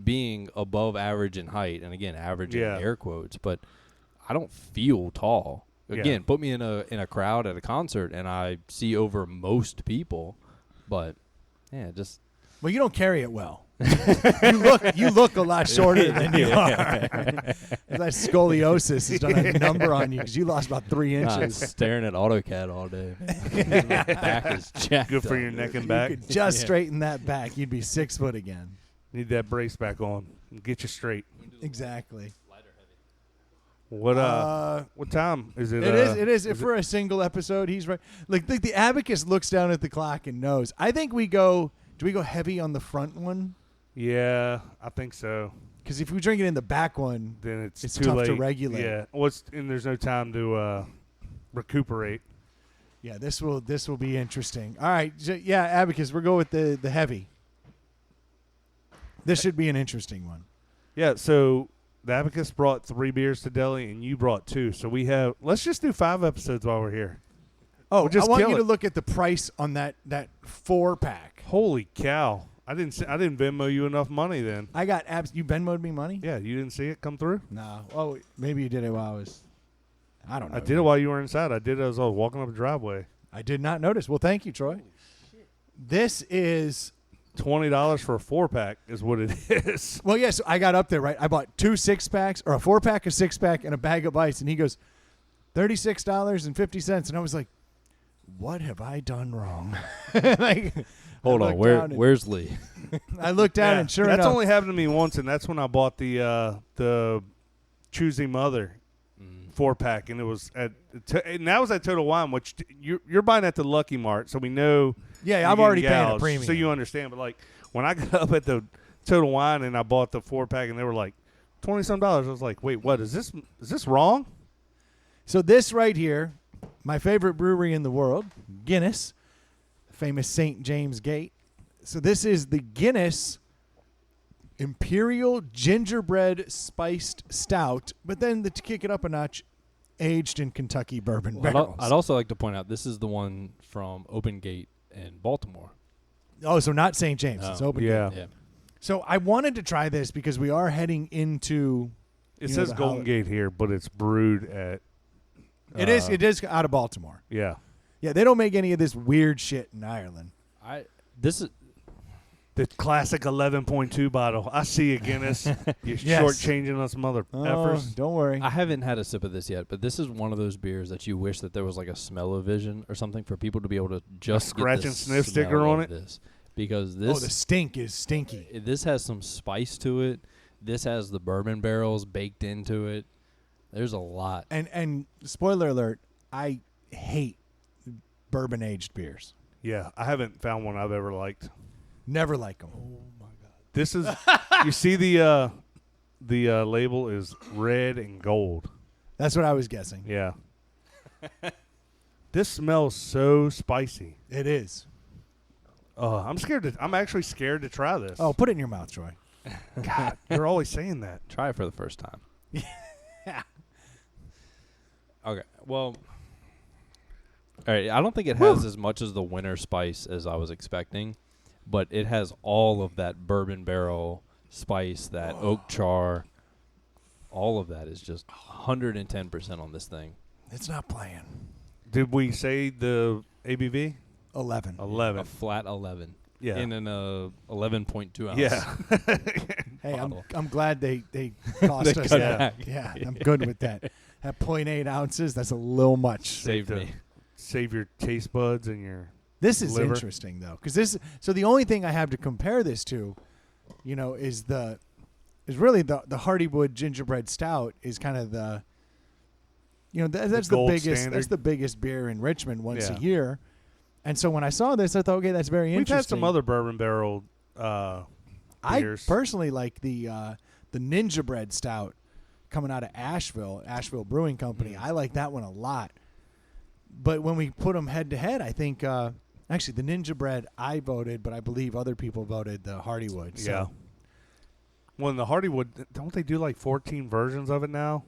being above average in height, and again, average in air quotes, but I don't feel tall. Again, put me in a crowd at a concert, and I see over most people, but yeah, just well, you don't carry it well. you look a lot shorter than you are. That scoliosis has done a number on you because you lost about 3 inches. Staring at AutoCAD all day. My back is jacked. Good for your neck and back. You could just straighten that back. You'd be 6 foot again. Need that brace back on. Get you straight. Exactly. What time is it? It is. If we're a single episode, he's right. Like the abacus looks down at the clock and knows. I think we go. Do we go heavy on the front one? Yeah, I think so. Because if we drink it in the back one, then it's too tough late to regulate. Yeah, and there's no time to recuperate. Yeah, this will be interesting. All right, yeah, abacus. We'll go with the heavy. This should be an interesting one. Yeah, so the abacus brought 3 beers to Delhi, and you brought 2. So we have. Let's just do 5 episodes while we're here. Oh, we'll just I want kill you it. to look at the price on that 4-pack. Holy cow! I didn't Venmo you enough money then. I got You Venmo'd me money? Yeah, you didn't see it come through. No. Oh, maybe you did it while I was. I don't know. I did it while you were inside. I did it as I was walking up the driveway. I did not notice. Well, thank you, Troy. This is $20 for a 4-pack is what it is. Well, yes, I got up there, right? I bought 2 6-packs, or a 4-pack, a 6-pack, and a bag of ice, and he goes, $36.50, and I was like, what have I done wrong? Hold on, where's Lee? I looked down, and sure enough, that's only happened to me once, and that's when I bought the Choosy Mother 4-pack, and it was and that was at Total Wine, which you're buying at the Lucky Mart, so we know. Yeah, I'm already paying a premium, so you understand. But like when I got up at the Total Wine and I bought the 4-pack, and they were like $20-some. I was like, wait, what is this? Is this wrong? So this right here, my favorite brewery in the world, Guinness, famous St. James Gate. So this is the Guinness Imperial Gingerbread Spiced Stout, but then to kick it up a notch, aged in Kentucky bourbon barrels. I'd also like to point out this is the one from Open Gate in Baltimore. Oh, so not St. James. It's Open Gate. Yeah. So I wanted to try this because we are heading into. It says Golden Gate here, but it's brewed at. It is out of Baltimore. Yeah. Yeah, they don't make any of this weird shit in Ireland. This is the classic 11.2 bottle. I see you, Guinness. You're Yes. shortchanging us, mother effers. Don't worry. I haven't had a sip of this yet, but this is one of those beers that you wish that there was like a smell-o-vision or something for people to be able to just scratch get the and sniff smell sticker of on it? This. Because this, the stink is stinky. This has some spice to it. This has the bourbon barrels baked into it. There's a lot. And spoiler alert, I hate bourbon aged beers. Yeah, I haven't found one I've ever liked. Never like them. Oh my god! This is you see the label is red and gold. That's what I was guessing. Yeah. This smells so spicy. It is. I'm actually scared to try this. Oh, put it in your mouth, Troy. God, you're always saying that. Try it for the first time. Yeah. Okay. Well. All right. I don't think it has as much as the winter spice as I was expecting, but it has all of that bourbon barrel spice, that oak char. All of that is just 110% on this thing. It's not playing. Did we say the ABV? 11. 11. A flat 11. Yeah. In an 11.2 ounce. Yeah. Hey, bottle. I'm glad they cost They us cut that. back. Yeah, I'm good with that. At 0.8 ounces, that's a little much. Saved me. Save your taste buds and your This is liver. interesting though, because so the only thing I have to compare this to, is really the Hardywood Gingerbread Stout is kind of the, that's the gold biggest standard. that's the biggest beer in Richmond once Yeah. a year, and so when I saw this, I thought, okay, that's very interesting. We've had some other bourbon barrel beers. I personally like the Gingerbread Stout coming out of Asheville Brewing Company. I like that one a lot. But when we put them head to head, I think actually the Gingerbread I voted, but I believe other people voted the Hardywood. So. Yeah. Well, in the Hardywood, don't they do like 14 versions of it now?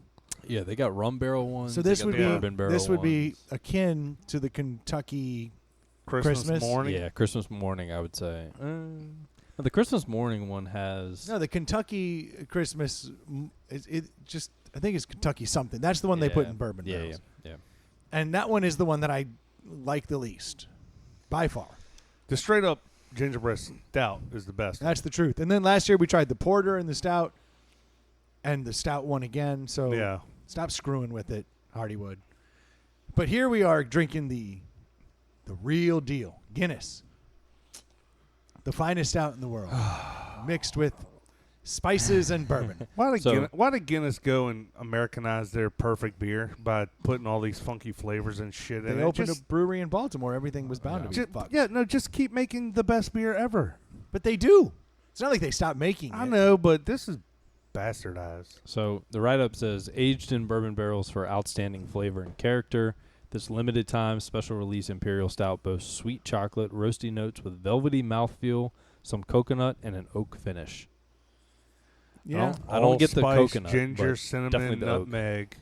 Yeah, they got rum barrel ones. So this they got would the be bourbon barrel be ones. akin to the Kentucky Christmas morning. Yeah, Christmas morning, I would say. The Christmas morning one has... No, the Kentucky Christmas, I think it's Kentucky something. That's the one they put in bourbon barrels. Yeah. And that one is the one that I like the least, by far. The straight up gingerbread stout is the best. That's the truth. And then last year we tried the porter and the stout, and the stout one again. So yeah. Stop screwing with it, Hardywood. But here we are drinking the real deal, Guinness. The finest stout in the world, mixed with spices and bourbon. Why did Guinness go and Americanize their perfect beer by putting all these funky flavors and shit in it? They opened a brewery in Baltimore. Everything was bound to be fucked. Just keep making the best beer ever. But they do. It's not like they stopped making it. I know, but this is bastardized. So the write-up says, aged in bourbon barrels for outstanding flavor and character. This limited time special release Imperial Stout boasts sweet chocolate, roasty notes with velvety mouthfeel, some coconut, and an oak finish. Yeah. I don't get the Allspice, coconut. ginger, but cinnamon, definitely the oak. nutmeg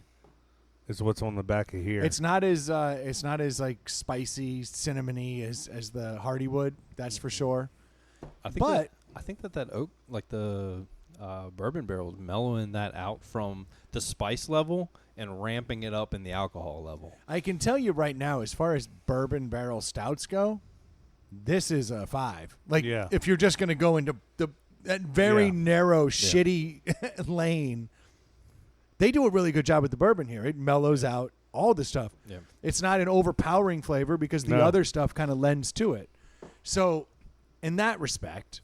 is what's on the back of here. It's not as like spicy, cinnamony as the Hardywood. That's for sure. I think that oak, like the bourbon barrel, is mellowing that out from the spice level and ramping it up in the alcohol level. I can tell you right now, as far as bourbon barrel stouts go, this is a 5. Like, if you're just going to go into that very narrow, shitty lane, they do a really good job with the bourbon here. It mellows out all the stuff. Yeah. It's not an overpowering flavor because the other stuff kind of lends to it. So, in that respect,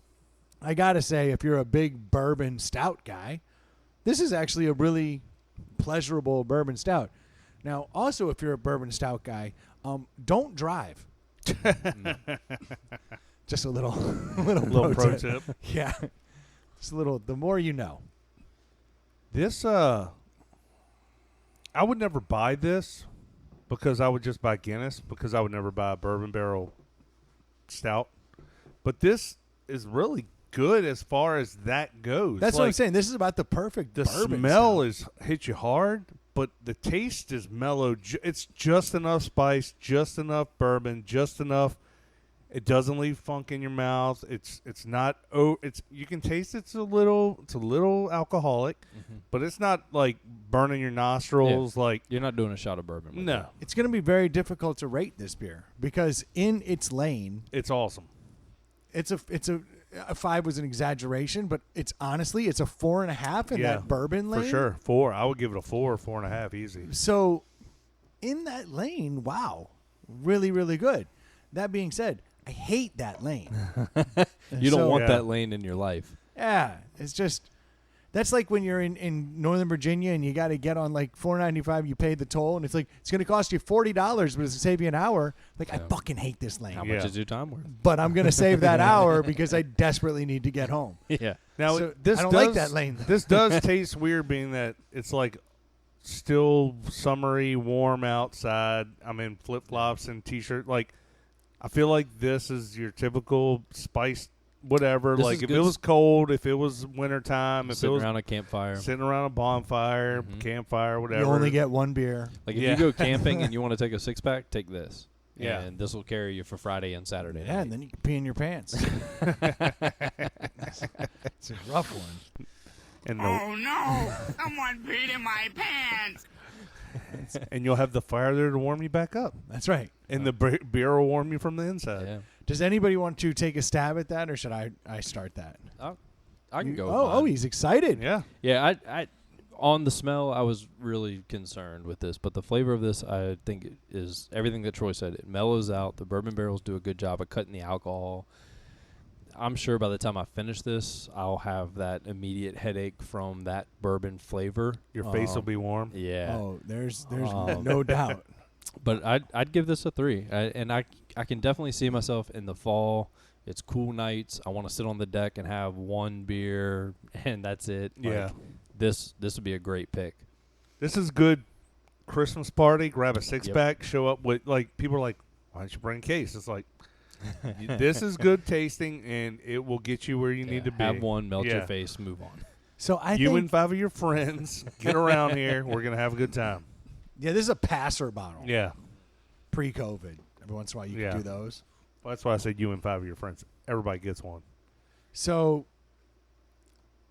I got to say, if you're a big bourbon stout guy, this is actually a really pleasurable bourbon stout. Now, also, if you're a bourbon stout guy, don't drive. Just a little pro tip. Yeah. Just a little, the more you know. This, I would never buy this because I would just buy Guinness because I would never buy a bourbon barrel stout. But this is really good as far as that goes. That's what I'm saying. This is about the perfect the bourbon smell stout. hits you hard, but the taste is mellow. It's just enough spice, just enough bourbon, just enough. It doesn't leave funk in your mouth. It's not. You can taste it's a little alcoholic, but it's not like burning your nostrils. Yeah. Like you're not doing a shot of bourbon. With no, it. It's going to be very difficult to rate this beer because in its lane, it's awesome. It's a 5 was an exaggeration, but it's honestly it's a 4.5 in that bourbon lane for sure. 4. I would give it a 4 or 4.5 easy. So in that lane, wow, really really good. That being said, I hate that lane. You don't want that lane in your life. Yeah, it's just that's like when you're in Northern Virginia and you got to get on like $4.95. You pay the toll, and it's like it's going to cost you $40, but it's going to save you an hour. Like I fucking hate this lane. How much is your time worth? But I'm going to save that hour because I desperately need to get home. Yeah. Now so this I don't like that lane. This does taste weird, being that it's like still summery, warm outside. I'm in flip flops and t-shirt. Like I feel like this is your typical spiced whatever. This like if it was cold, if it was wintertime, if sitting it was around a campfire, sitting around a bonfire, campfire, whatever. You only get one beer. Like if you go camping and you want to take a 6-pack, take this. Yeah. And this will carry you for Friday and Saturday Yeah, night. and then you can pee in your pants. It's a rough one. And oh no! Someone peed in my pants! and you'll have the fire there to warm you back up. That's right. And the beer will warm you from the inside. Yeah. Does anybody want to take a stab at that, or should I start that? I can go. Oh, he's excited. Yeah. Yeah, I on the smell, I was really concerned with this, but the flavor of this, I think, is everything that Troy said. It mellows out. The bourbon barrels do a good job of cutting the alcohol. I'm sure by the time I finish this, I'll have that immediate headache from that bourbon flavor. Your face will be warm. Yeah. Oh, there's no doubt. But I'd give this a 3, and I can definitely see myself in the fall. It's cool nights. I want to sit on the deck and have one beer, and that's it. Yeah. Like, this would be a great pick. This is good Christmas party. Grab a 6-pack. Show up with, like, people are like, why don't you bring a case? It's like, this is good tasting, and it will get you where you need to be. Have one, melt your face, move on. So I you think and 5 of your friends get around here. We're gonna have a good time. this is a passer bottle. Yeah. Pre-COVID, every once in a while you can do those. Well, that's why I said you and 5 of your friends. Everybody gets one. So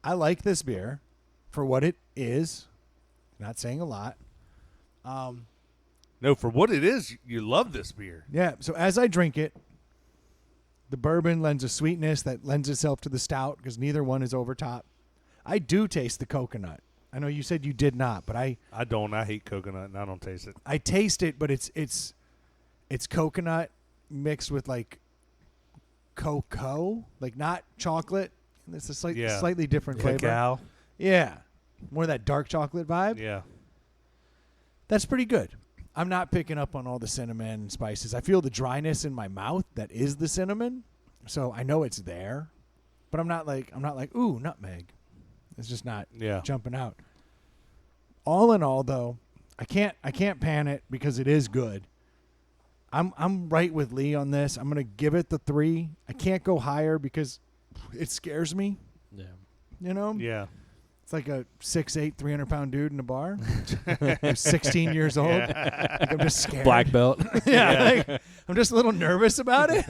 I like this beer for what it is. Not saying a lot. No, for what it is, you love this beer. Yeah. So as I drink it, the bourbon lends a sweetness that lends itself to the stout because neither one is over top. I do taste the coconut. I know you said you did not, but I don't. I hate coconut, and I don't taste it. I taste it, but it's coconut mixed with like cocoa, like not chocolate. It's a slightly different flavor. Cacao. Yeah, more of that dark chocolate vibe. Yeah. That's pretty good. I'm not picking up on all the cinnamon and spices. I feel the dryness in my mouth that is the cinnamon, so I know it's there. But I'm not like ooh, nutmeg. It's just not jumping out. All in all, though, I can't pan it because it is good. I'm right with Lee on this. I'm gonna give it the 3. I can't go higher because it scares me. Yeah. You know? Yeah. It's like a 6'8", 300-pound dude in a bar who's 16 years old. Like I'm just scared. Black belt. Like, I'm just a little nervous about it.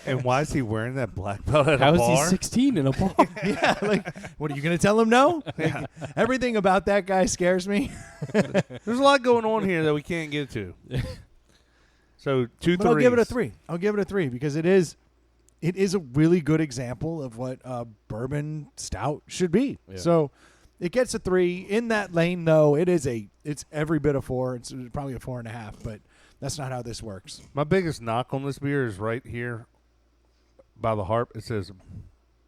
And why is he wearing that black belt at How a is bar? he 16 in a bar? Yeah, like, what are you going to tell him no? Like, everything about that guy scares me. There's a lot going on here that we can't get to. So 2 But 3s. I'll give it a 3. I'll give it a 3 because it is a really good example of what bourbon stout should be. Yeah. So it gets a 3. In that lane, though, it's every bit of 4. It's probably a 4.5, but that's not how this works. My biggest knock on this beer is right here by the harp. It says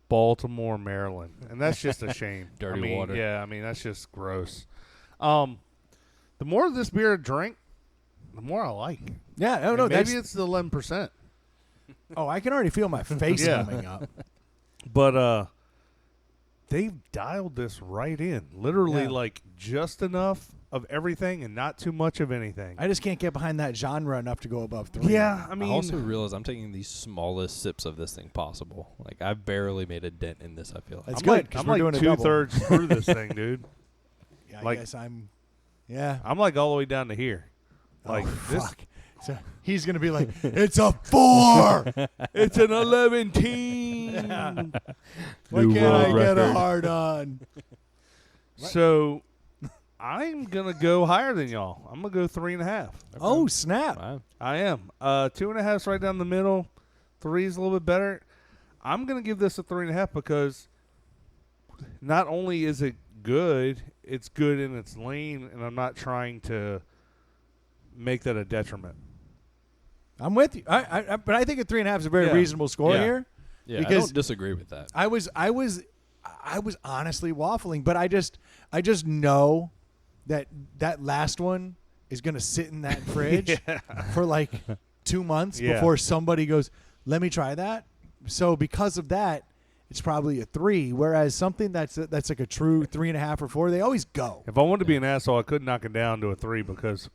Baltimore, Maryland, and that's just a shame. Dirty water. Yeah, that's just gross. The more of this beer I drink, the more I like. Yeah, no, And that's maybe it's the 11%. Oh, I can already feel my face Yeah. coming up. But they've dialed this right in. Literally, Yeah. like, just enough of everything and not too much of anything. I just can't get behind that genre enough to go above 3. Yeah, I also realize I'm taking the smallest sips of this thing possible. Like, I've barely made a dent in this, I feel like. That's I'm good, like, 'cause I'm we're like doing a double. 2/3 through this thing, dude. Yeah, I like- guess yeah. I'm like all the way down to here. Like this. Fuck. So he's going to be like, it's a 4. It's an 11-team. Why New can't I world get a record. hard on? So I'm gonna go higher than y'all. I'm gonna go 3.5. Oh, snap. Wow. I am. 2.5's right down the middle. 3's a little bit better. I'm gonna give this a 3.5 because not only is it good, it's good in its lane, and I'm not trying to make that a detriment. I'm with you. But I think a 3.5 is a very Yeah. reasonable score Yeah. here. Yeah, Because I don't disagree with that. I was honestly waffling, but I just know that last one is going to sit in that fridge for like 2 months Yeah. before somebody goes, let me try that. So because of that, it's probably a 3. Whereas something that's like a true 3.5 or 4, they always go. If I wanted to be an asshole, I could knock it down to a 3 because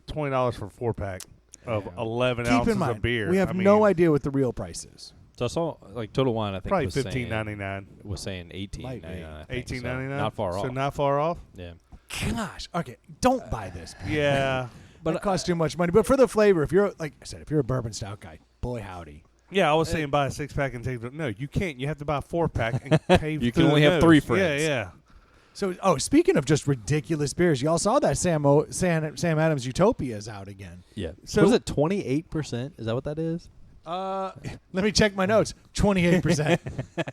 $20 for a 4-pack of 11 Keep ounces in mind, of beer. we have no idea what the real price is. So I saw, like, Total Wine, I think, Probably was $15.99. saying $18.99. I think, so $18.99. not far off. So not far off. Yeah. Gosh, okay, don't buy this. Yeah. But it costs too much money. But for the flavor, if you're like I said, if you're a bourbon stout guy, boy howdy. Yeah, I was saying buy a 6-pack and take it. No, you can't. You have to buy a 4-pack and pay. You through can only the have nose. 3 friends. Yeah. So, speaking of just ridiculous beers, y'all saw that Sam Adams Utopia is out again. Yeah. So- Was it 28%? Is that what that is? Let me check my notes. 28%.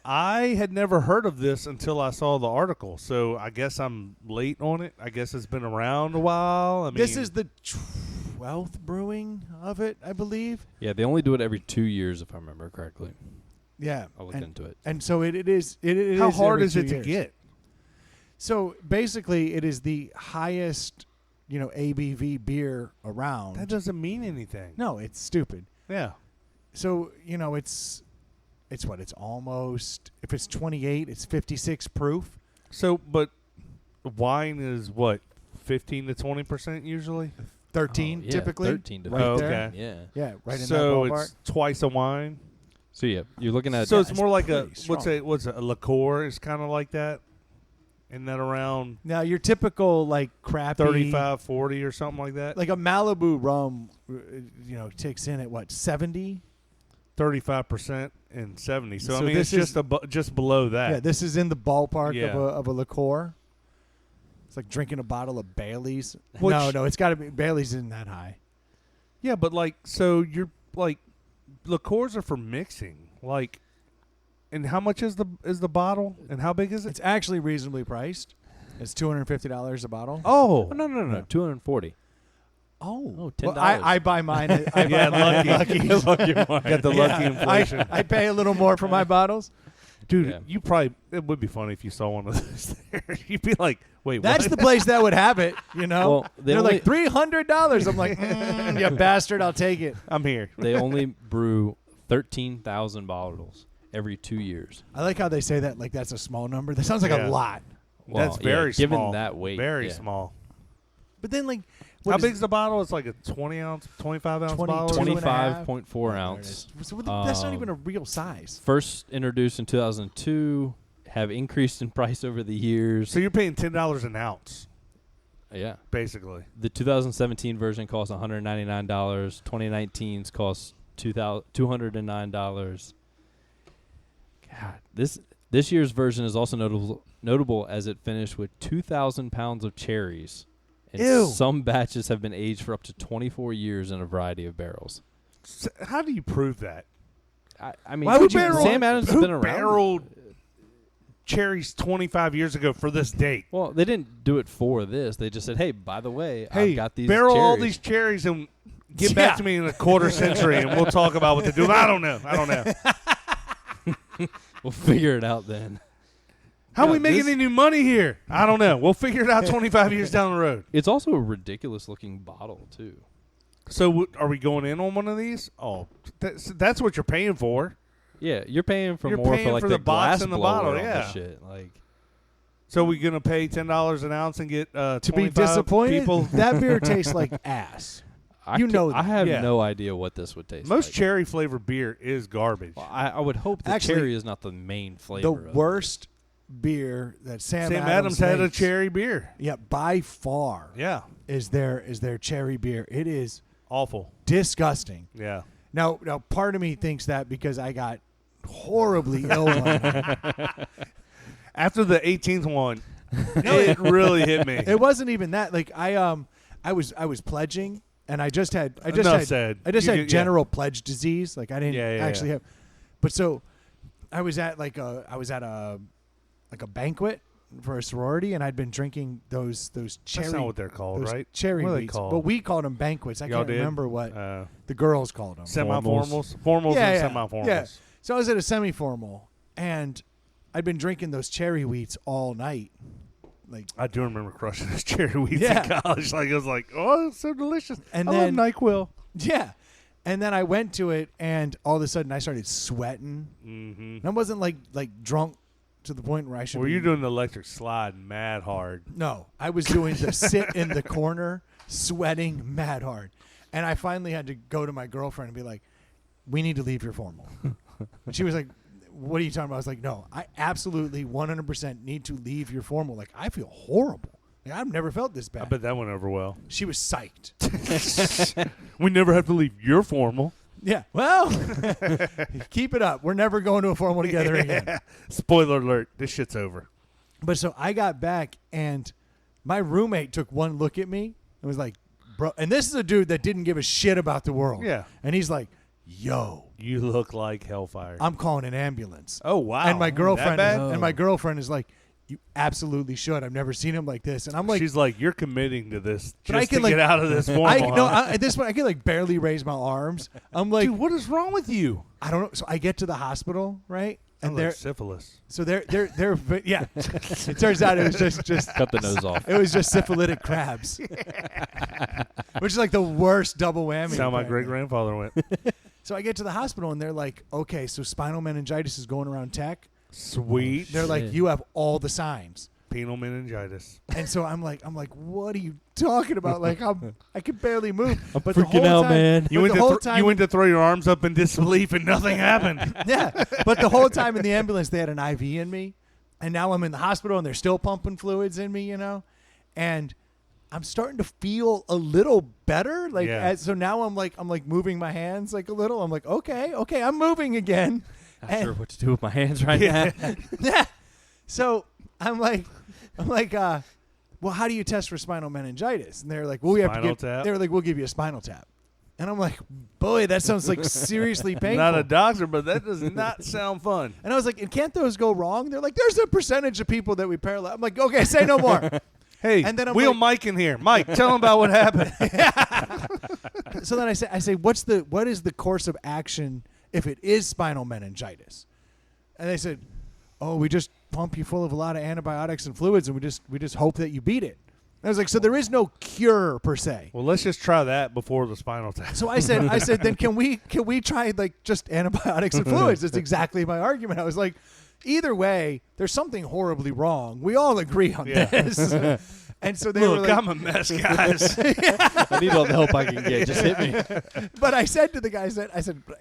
I had never heard of this until I saw the article, so I guess I'm late on it. I guess it's been around a while. I mean, This is the 12th brewing of it, I believe. Yeah, they only do it every 2 years, if I remember correctly. Yeah, I'll look into it. And so it is. how is hard every is 2 it to years. get? So basically, it is the highest, ABV beer around. That doesn't mean anything. No, it's stupid. Yeah. So, it's what? It's almost, if it's 28, it's 56 proof. So, but wine is what, 15 to 20% usually? 13 yeah, typically. 13 to right Oh, there. okay. Yeah. Yeah, right in So that ballpark. it's twice a wine. So, yeah, you're looking at... So it's it's more like a pretty what's strong. it? What's it? A liqueur is kind of like that. Isn't that around Now, your typical, crappy 35, 40 or something like that? like a Malibu rum, takes in at what, 70? 35% and 70. So I So mean, it's this just below that. Yeah, this is in the ballpark Yeah. of a liqueur. It's like drinking a bottle of Bailey's. Which- no, it's got to be Bailey's isn't that high. Yeah, but like, so you're like, liqueurs are for mixing. Like, and how much is the bottle? And how big is it? It's actually reasonably priced. It's $250 a bottle. Oh, No. 240. Oh, $10. Well, I buy mine. I buy yeah, mine at lucky. Lucky's. Got the lucky inflation. I pay a little more for my bottles. Dude, Yeah. you probably, it would be funny if you saw one of those there. You'd be like, wait, That's what? the place that would have it, you know? Well, they They're only- like $300. I'm like, you bastard, I'll take it. I'm here. They only brew 13,000 bottles every 2 years. I like how they say that like that's a small number. That sounds like Yeah. a lot. Well, That's very yeah, given small. that weight, Very yeah. small. But then like How big's the bottle? It's like a 20 ounce, 25 ounce 20 bottle. 25.4 ounce. So that's not even a real size. First introduced in 2002, have increased in price over the years. So you're paying $10 an ounce, Yeah. basically. The 2017 version costs $199. 2019's costs $209. God, this year's version is also notable as it finished with 2,000 pounds of cherries. And Ew. some batches have been aged for up to 24 years in a variety of barrels. So how do you prove that? I mean, Why would you- Sam Adams has Who been around. barreled cherries 25 years ago for this date? Well, they didn't do it for this. They just said, "Hey, by the way, Hey, I've got these barrel cherries." all these cherries and get back Yeah. to me in a quarter century, and we'll talk about what to do. I don't know. We'll figure it out then. How Yeah, we making this- any money here? I don't know. We'll figure it out 25 years down the road. It's also a ridiculous looking bottle too. So are we going in on one of these? Oh, that's what you're paying for. Yeah, you're paying for You're more paying for like for the the box glass and the blower bottle, on yeah. the shit. Like, So we gonna pay $10 an ounce and get To be 25 disappointed, people? that beer tastes like ass. You know I have yeah. no idea what this would taste Most like. cherry flavored beer is garbage. Well, I would hope the Actually, cherry is not the main flavor. The of it. worst beer that Sam Adams had a makes, cherry beer. Yeah, by far Yeah, is their cherry beer. It is awful. disgusting. Yeah. Now, part of me thinks that because I got horribly ill one night. After the 18th one, it really hit me. It wasn't even that. Like I was pledging, and I just had Enough said. I just You had get- general pledge disease. Like I didn't Yeah, actually yeah. have. But so I was at a banquet for a sorority, and I'd been drinking those cherry. That's not what they're called, those right? Cherry What are they wheats. called? But we called them banquets. I Y'all can't did? remember what the girls called them. Semi-formals? Formals and semi-formals. Yeah. So I was at a semi-formal, and I'd been drinking those cherry wheats all night. Like, I do remember crushing those cherry wheats Yeah. in college. Like, I was like, oh, it's so delicious. And I then- love NyQuil. yeah. And then I went to it, and all of a sudden I started sweating. Mm-hmm. And I wasn't like drunk to the point where I should Were be. you doing the electric slide mad hard? No, I was doing the sit in the corner, sweating mad hard. And I finally had to go to my girlfriend and be like, we need to leave your formal. And she was like, what are you talking about? I was like, no, I absolutely 100% need to leave your formal. Like, I feel horrible. Like, I've never felt this bad. I bet that went over well. She was psyched. We never have to leave your formal. Yeah. Well, keep it up. We're never going to a formal together again. Spoiler alert, this shit's over. But so I got back, and my roommate took one look at me and was like, bro, and this is a dude that didn't give a shit about the world. Yeah. And he's like, yo, You look like hellfire. I'm calling an ambulance. oh, wow. And my girlfriend That bad? and my girlfriend is like, you absolutely should. I've never seen him like this. And I'm like, She's like, you're committing to this But I just can, to like- get out of this formal. at this point, I can like barely raise my arms. I'm like, Dude, what is wrong with you? I don't know. So I get to the hospital, right? And Sounds they're like syphilis. so they're yeah. It turns out it was just Cut the nose off. it was just syphilitic crabs, which is like the worst double whammy. That's how my apparently. great grandfather went. So I get to the hospital and they're like, okay, so spinal meningitis is going around tech. Sweet. They're like, Shit. you have all the signs. Penile meningitis. And so I'm like, what are you talking about? Like, I could barely move. But freaking the whole out, time, man. You but went, the to whole time, you went to throw your arms up in disbelief and nothing happened. yeah. But the whole time in the ambulance, they had an IV in me, and now I'm in the hospital and they're still pumping fluids in me, you know. And I'm starting to feel a little better. Like, Yeah. so now I'm like moving my hands like a little. I'm like, okay, I'm moving again. Not sure what to do with my hands right now. Yeah. So I'm like, well, how do you test for spinal meningitis? And they're like, well, we'll give you a spinal tap. And I'm like, boy, that sounds like seriously painful. Not a doctor, but that does not sound fun. And I was like, and can't those go wrong? They're like, there's a percentage of people that we paralyze. I'm like, okay, say no more. Hey, and then wheel Mike in here. Mike, tell him about what happened. So then I say, what is the course of action if it is spinal meningitis? And they said, oh, we just pump you full of a lot of antibiotics and fluids, and we just hope that you beat it. And I was like, so there is no cure per se. Well, let's just try that before the spinal tap. So I said, then can we try like just antibiotics and fluids? That's exactly my argument. I was like, either way, there's something horribly wrong. We all agree on this. And so they were like, I'm a mess, guys. I need all the help I can get. Just hit me. But I said to the guys I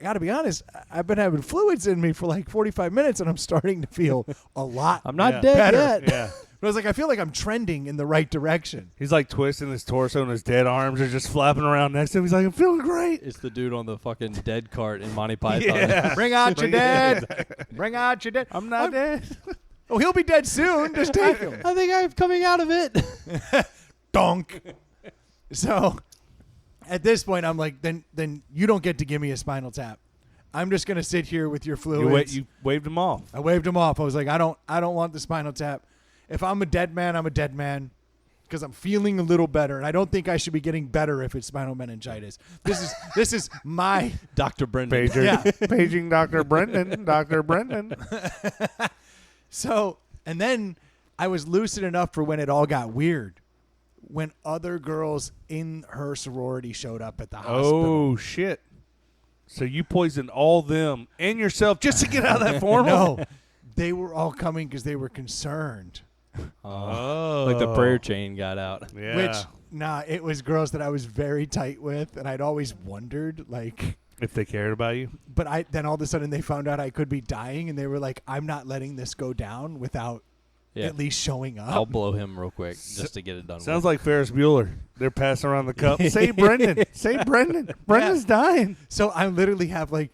got to be honest, I've been having fluids in me for like 45 minutes, and I'm starting to feel a lot I'm not better. dead yet. Yeah. But I was like, I feel like I'm trending in the right direction. He's like twisting his torso, and his dead arms are just flapping around next to him. He's like, I'm feeling great. It's the dude on the fucking dead cart in Monty Python. Yeah. Bring out your dead. Bring out your dead. I'm not dead. Oh, he'll be dead soon. Just take him. I think I'm coming out of it. Donk. So at this point, I'm like, then you don't get to give me a spinal tap. I'm just gonna sit here with your fluids. You waved him off. I waved him off. I was like, I don't want the spinal tap. If I'm a dead man, I'm a dead man because I'm feeling a little better, and I don't think I should be getting better if it's spinal meningitis. This is my Dr. Brendan. Pager. Yeah. Paging Dr. Brendan. Dr. Brendan. So, and then I was lucid enough for when it all got weird. When other girls in her sorority showed up at the hospital. Oh, shit. So you poisoned all them and yourself just to get out of that formal? No, they were all coming because they were concerned. Oh. Like the prayer chain got out. Yeah. Which, it was girls that I was very tight with, and I'd always wondered, like, if they cared about you. but then all of a sudden they found out I could be dying, and they were like, I'm not letting this go down without at least showing up. I'll blow him real quick just to get it done. Sounds like Ferris Bueller. They're passing around the cup. Say Brendan. Say Brendan. Brendan's dying. So I literally have like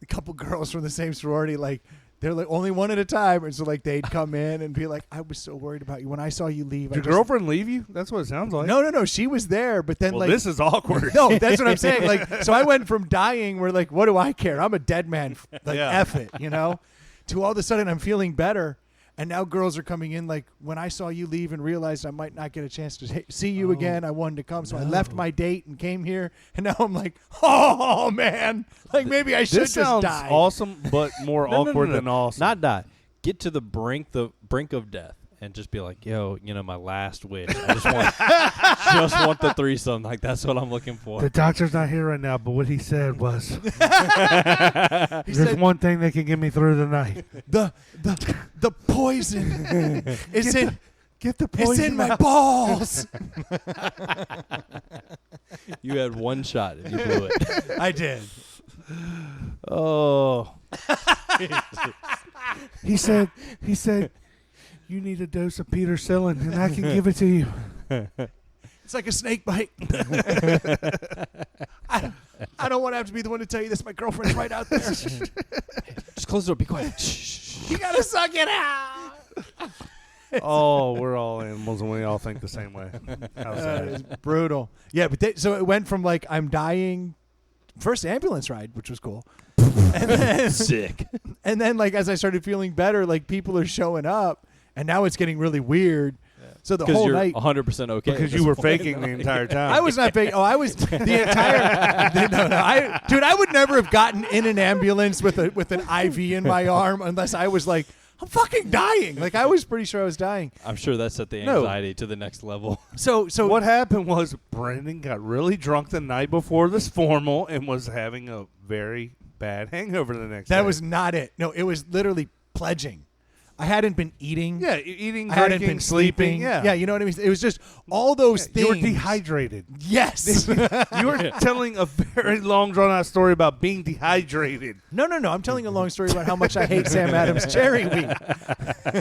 a couple girls from the same sorority, like they're like only one at a time, and so like they'd come in and be like, I was so worried about you when I saw you leave. Did your girlfriend leave you? That's what it sounds like. No, she was there, but then Well, like this is awkward. no, that's what I'm saying. Like, so I went from dying, where like, what do I care? I'm a dead man. Like, Yeah. F it, to all of a sudden I'm feeling better. And now girls are coming in like, when I saw you leave and realized I might not get a chance to see you again, I wanted to come. So I left my date and came here. And now I'm like, oh, man. Like, maybe I should This just sounds die. awesome, but more awkward than awesome. Not die. Get to the brink of death and just be like, yo, my last wish. I just want the threesome. Like, that's what I'm looking for. The doctor's not here right now, but what he said was, He there's said, one thing that can get me through the night. the poison is Get the poison. it's in my out. balls. You had one shot and you blew it. I did. Oh. He said, you need a dose of penicillin, and I can give it to you. It's like a snake bite. I don't want to have to be the one to tell you this. My girlfriend's right out there. Just close the door. Be quiet. Shh. You gotta suck it out. Oh, we're all animals, and we all think the same way. How sad. It's brutal. Yeah, but so it went from like I'm dying, first ambulance ride, which was cool, and then Sick. and then like as I started feeling better, like people are showing up, and now it's getting really weird. So the whole you're night, 100% okay. Because you were faking the entire time. I was not fake. Oh, I was the entire. No, I would never have gotten in an ambulance with an IV in my arm unless I was like, I'm fucking dying. Like I was pretty sure I was dying. I'm sure that set the No. anxiety to the next level. So what happened was Brendan got really drunk the night before this formal and was having a very bad hangover the next day. That was not it. No, it was literally pledging. I hadn't been eating. Yeah, eating, I hadn't drinking, been sleeping. Yeah. Yeah, you know what I mean? It was just all those things. You were dehydrated. Yes. You were telling a very long, drawn-out story about being dehydrated. No. I'm telling a long story about how much I hate Sam Adams cherry wheat.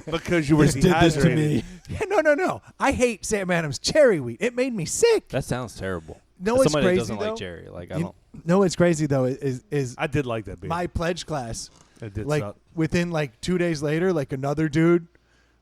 Because you were dehydrated. Did this to me. Yeah, no. I hate Sam Adams cherry wheat. It made me sick. That sounds terrible. No, As it's somebody crazy that doesn't though. like cherry. Like I don't. No, what's crazy though is I did like that beer. my pledge class. It did Like suck. within like 2 days later, like another dude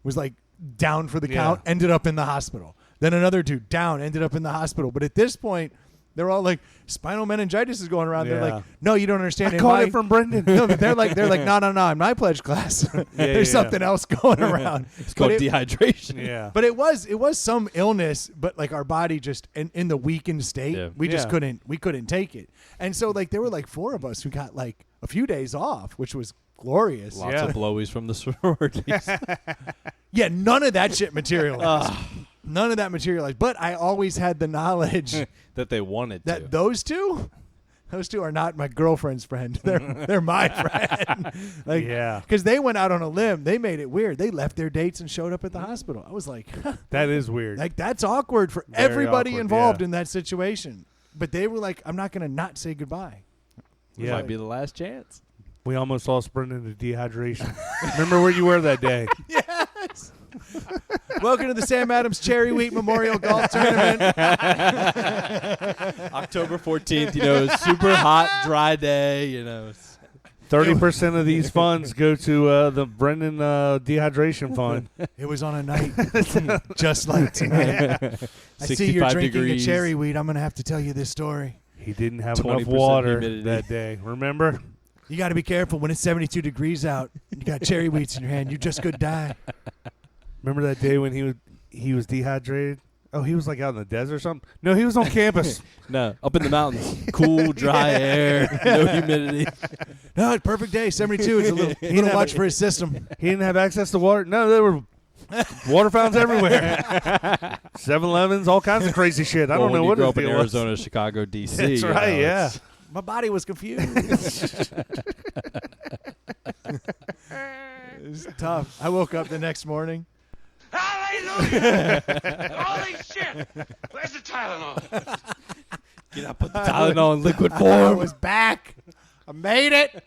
was like down for the count, ended up in the hospital. Then another dude down, ended up in the hospital. But at this point, they're all like, spinal meningitis is going around. They're Yeah. like, no, you don't understand. I In caught my- it from Brendan. No, they're like, no, in my pledge class, there's something else going around. It's called dehydration. Yeah. But it was some illness, but like our body just in the weakened state, Yeah. we just Yeah. couldn't take it. And so like there were like 4 of us who got like a few days off, which was glorious. Lots Yeah. of blowies from the sororities. Yeah, none of that shit materialized. None of that materialized. But I always had the knowledge that they wanted that to. those two are not my girlfriend's friend. They're my friend. Like, Yeah. because they went out on a limb. They made it weird. They left their dates and showed up at the hospital. I was like, That is weird. like that's awkward for Very everybody awkward, involved yeah. in that situation. But they were like, I'm not going to not say goodbye. It might be the last chance. We almost lost Brendan to dehydration. Remember where you were that day. Yes. Welcome to the Sam Adams Cherry Wheat Memorial Golf Tournament. October 14th, super hot, dry day, 30% of these funds go to the Brendan dehydration fund. It was on a night just like tonight. I see you're 65 drinking degrees. a cherry wheat. I'm going to have to tell you this story. He didn't have enough 20% water humidity. that day. Remember? You got to be careful when it's 72 degrees out. You got cherry wheats in your hand. You just could die. Remember that day when he was dehydrated? Oh, he was like out in the desert or something? No, he was on campus. No, up in the mountains. Cool, dry air, no humidity. No, it's perfect day. 72. It's a little much for his system. He didn't have access to water. No, there were water fountains everywhere. 7-Elevens, all kinds of crazy shit. I don't know what grew his up in deal was. Arizona, Chicago, D.C. That's right, yeah. My body was confused. It was tough. I woke up the next morning. Hallelujah! Holy shit! Where's the Tylenol? Get up, put the Tylenol in liquid I form. was back. I made it.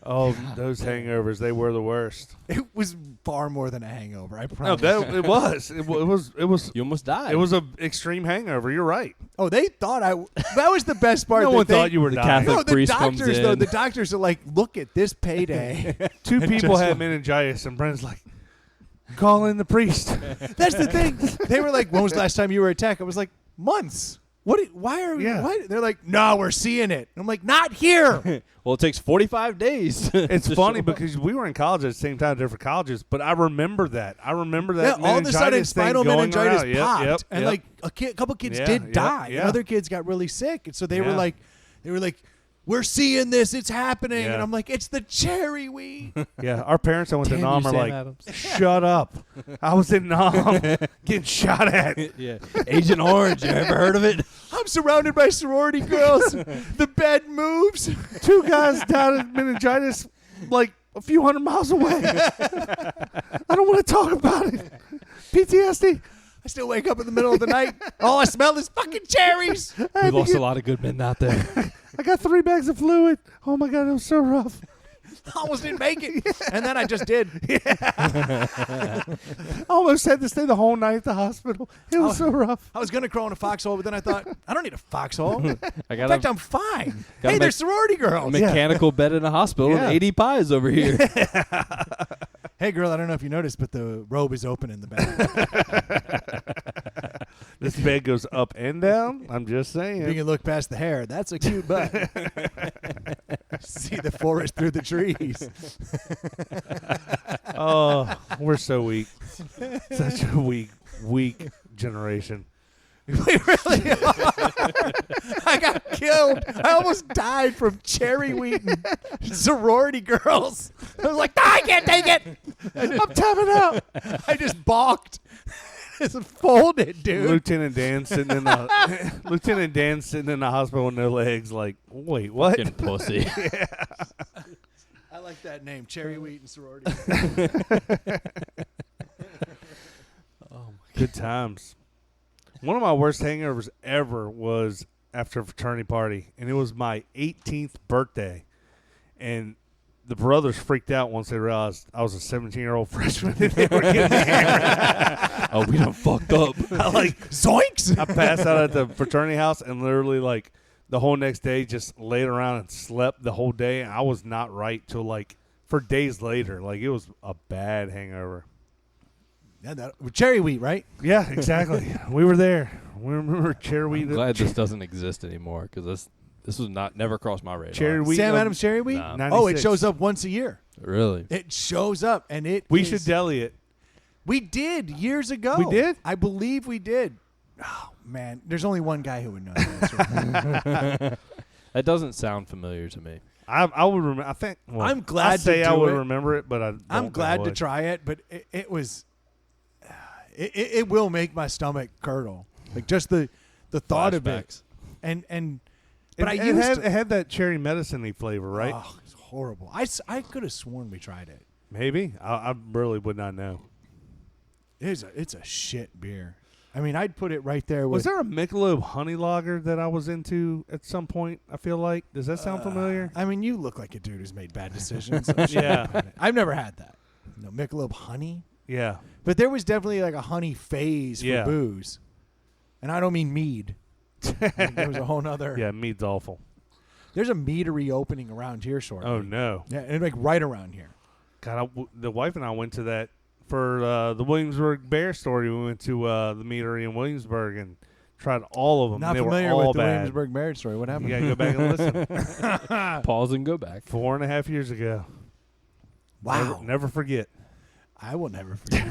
Oh, those hangovers, they were the worst. It was far more than a hangover. I No, promise. it was. It was. You almost died. It was an extreme hangover. You're right. Oh, they thought that was the best part. No that one they- thought you were the dying. Catholic No, the priest comes doctors though. in. The doctors are like, look at this payday. Two And people just had like- meningitis, and Brendan's like, call in the priest. That's the thing. They were like, when was the last time you were at tech? I was like, months. Why are we? Yeah. What? They're like, no, we're seeing it. And I'm like, not here. well, it takes 45 days. It's to funny show up. because we were in college at the same time, different colleges, but I remember that. Yeah, that all of a sudden, meningitis thing spinal going meningitis around. Yep, popped, yep, and yep. like a couple kids Yeah, did yep, die, yeah. and other kids got really sick, and so they were Yeah. like, we're seeing this, it's happening, Yeah. and I'm like, it's the cherry wheat. Yeah, our parents that went to Damn Nam you, are Sam like, Adams. shut up. I was in Nam getting shot at. yeah. Agent Orange, you ever heard of it? I'm surrounded by sorority girls. The bed moves. 2 guys died of meningitis like a few hundred miles away. I don't want to talk about it. PTSD. I still wake up in the middle of the night. All I smell is fucking cherries. We lost a lot of good men out there. I got 3 bags of fluid. Oh my God, it was so rough. I almost didn't make it, and then I just did. I almost had to stay the whole night at the hospital. It was so rough. I was gonna crawl in a foxhole, but then I thought I don't need a foxhole. In I fact, got I'm fine. Gotta Hey, they're make- sorority a girls. mechanical bed in a hospital Yeah. and 80 pies over here. Hey, girl, I don't know if you noticed, but the robe is open in the back. This bed goes up and down. I'm just You saying. can look past the hair. That's a cute butt. See the forest through the trees. Oh, we're so weak. Such a weak generation. We really are. I got killed. I almost died from cherry wheat and sorority girls. I was like, I can't take it. I'm tapping out. I just balked. It's folded, dude. Lieutenant Dan sitting in the hospital with no legs. Like, wait, what? Fucking pussy. like that name, Cherry Wheat and Sorority. Good times. One of my worst hangovers ever was after a fraternity party, and it was my 18th birthday. And the brothers freaked out once they realized I was a 17-year-old freshman and they were getting hammered. Oh, we done fucked up. I Zoinks! I passed out at the fraternity house and literally like the whole next day just laid around and slept the whole day. And I was not right till for days later. Like it was a bad hangover. Yeah, Cherry Wheat, right? Yeah, exactly. We were there. We remember cherry wheat. I'm glad this doesn't exist anymore because this was never crossed my radar. Cherry wheat. Sam Adams Cherry Wheat? Nah. Oh, it 96. shows up once a year. Really? It shows up, and We should deli it. We did years ago. We did? I believe we did. Oh, man. There's only one guy who would know the answer. That doesn't sound familiar to me. I would remember. I think. Well, I'm glad I say to I do would it. remember it, but I. I'm glad to try it, but it was. It will make my stomach curdle, like just the thought of it. Flashbacks. And but It, I it used had, to. it had that cherry medicine-y flavor, right? Oh, it's horrible. I could have sworn we tried it. Maybe. I really would not know. It's a shit beer. I mean, I'd put it right there with. Was there a Michelob honey lager that I was into at some point? I feel like. Does that sound familiar? I mean, you look like a dude who's made bad decisions. Yeah. I've never had that. No Michelob honey. Yeah. But there was definitely like a honey phase for Yeah. booze. And I don't mean mead. There was a whole nother. Yeah, mead's awful. There's a meadery opening around here shortly. Oh, no. Yeah, and like right around here. God, the wife and I went to that for the Williamsburg Bear story. We went to the meadery in Williamsburg and tried all of them. Not they familiar were all with the bad. Williamsburg marriage story. What happened? You got to go back and listen. Pause and go back. 4.5 years ago. Wow. Never forget. I will never forget.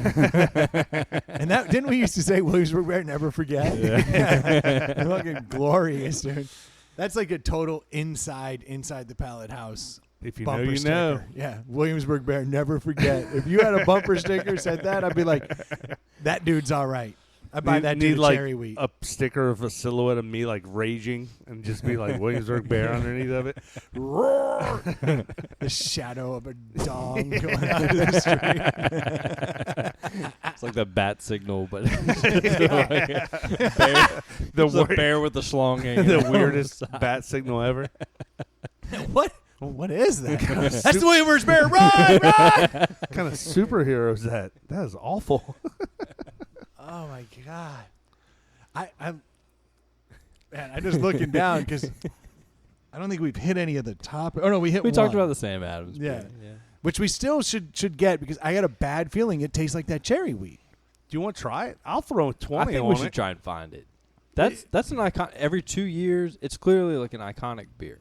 And that didn't we used to say Williamsburg Bear never forget? Yeah. Fucking glorious, dude. That's like a total inside the Pallet House. If you know, Bumper you sticker. know. Yeah, Williamsburg Bear never forget. If you had a bumper sticker said that, I'd be like, that dude's all right. I'd buy that dude a like cherry wheat. a sticker of a silhouette of me like raging and just be like Williamsburg Bear underneath of it. Roar! The shadow of a dong going out of the street. It's like the bat signal, but bear, The, it's a bear with the schlong hanging the out weirdest the side. bat signal ever. What? What is that? That's the Williamsburg Bear. Run! What kind of superhero is that? That is awful. Oh my god! I'm just looking down because I don't think we've hit any of the top. Oh no, we hit. We one, talked about the Sam Adams. Yeah. beer. which we still should get because I got a bad feeling it tastes like that cherry wheat. Do you want to try it? I'll throw 20 I think on we should it. try and find it. That's an icon. Every 2 years, it's clearly like an iconic beer.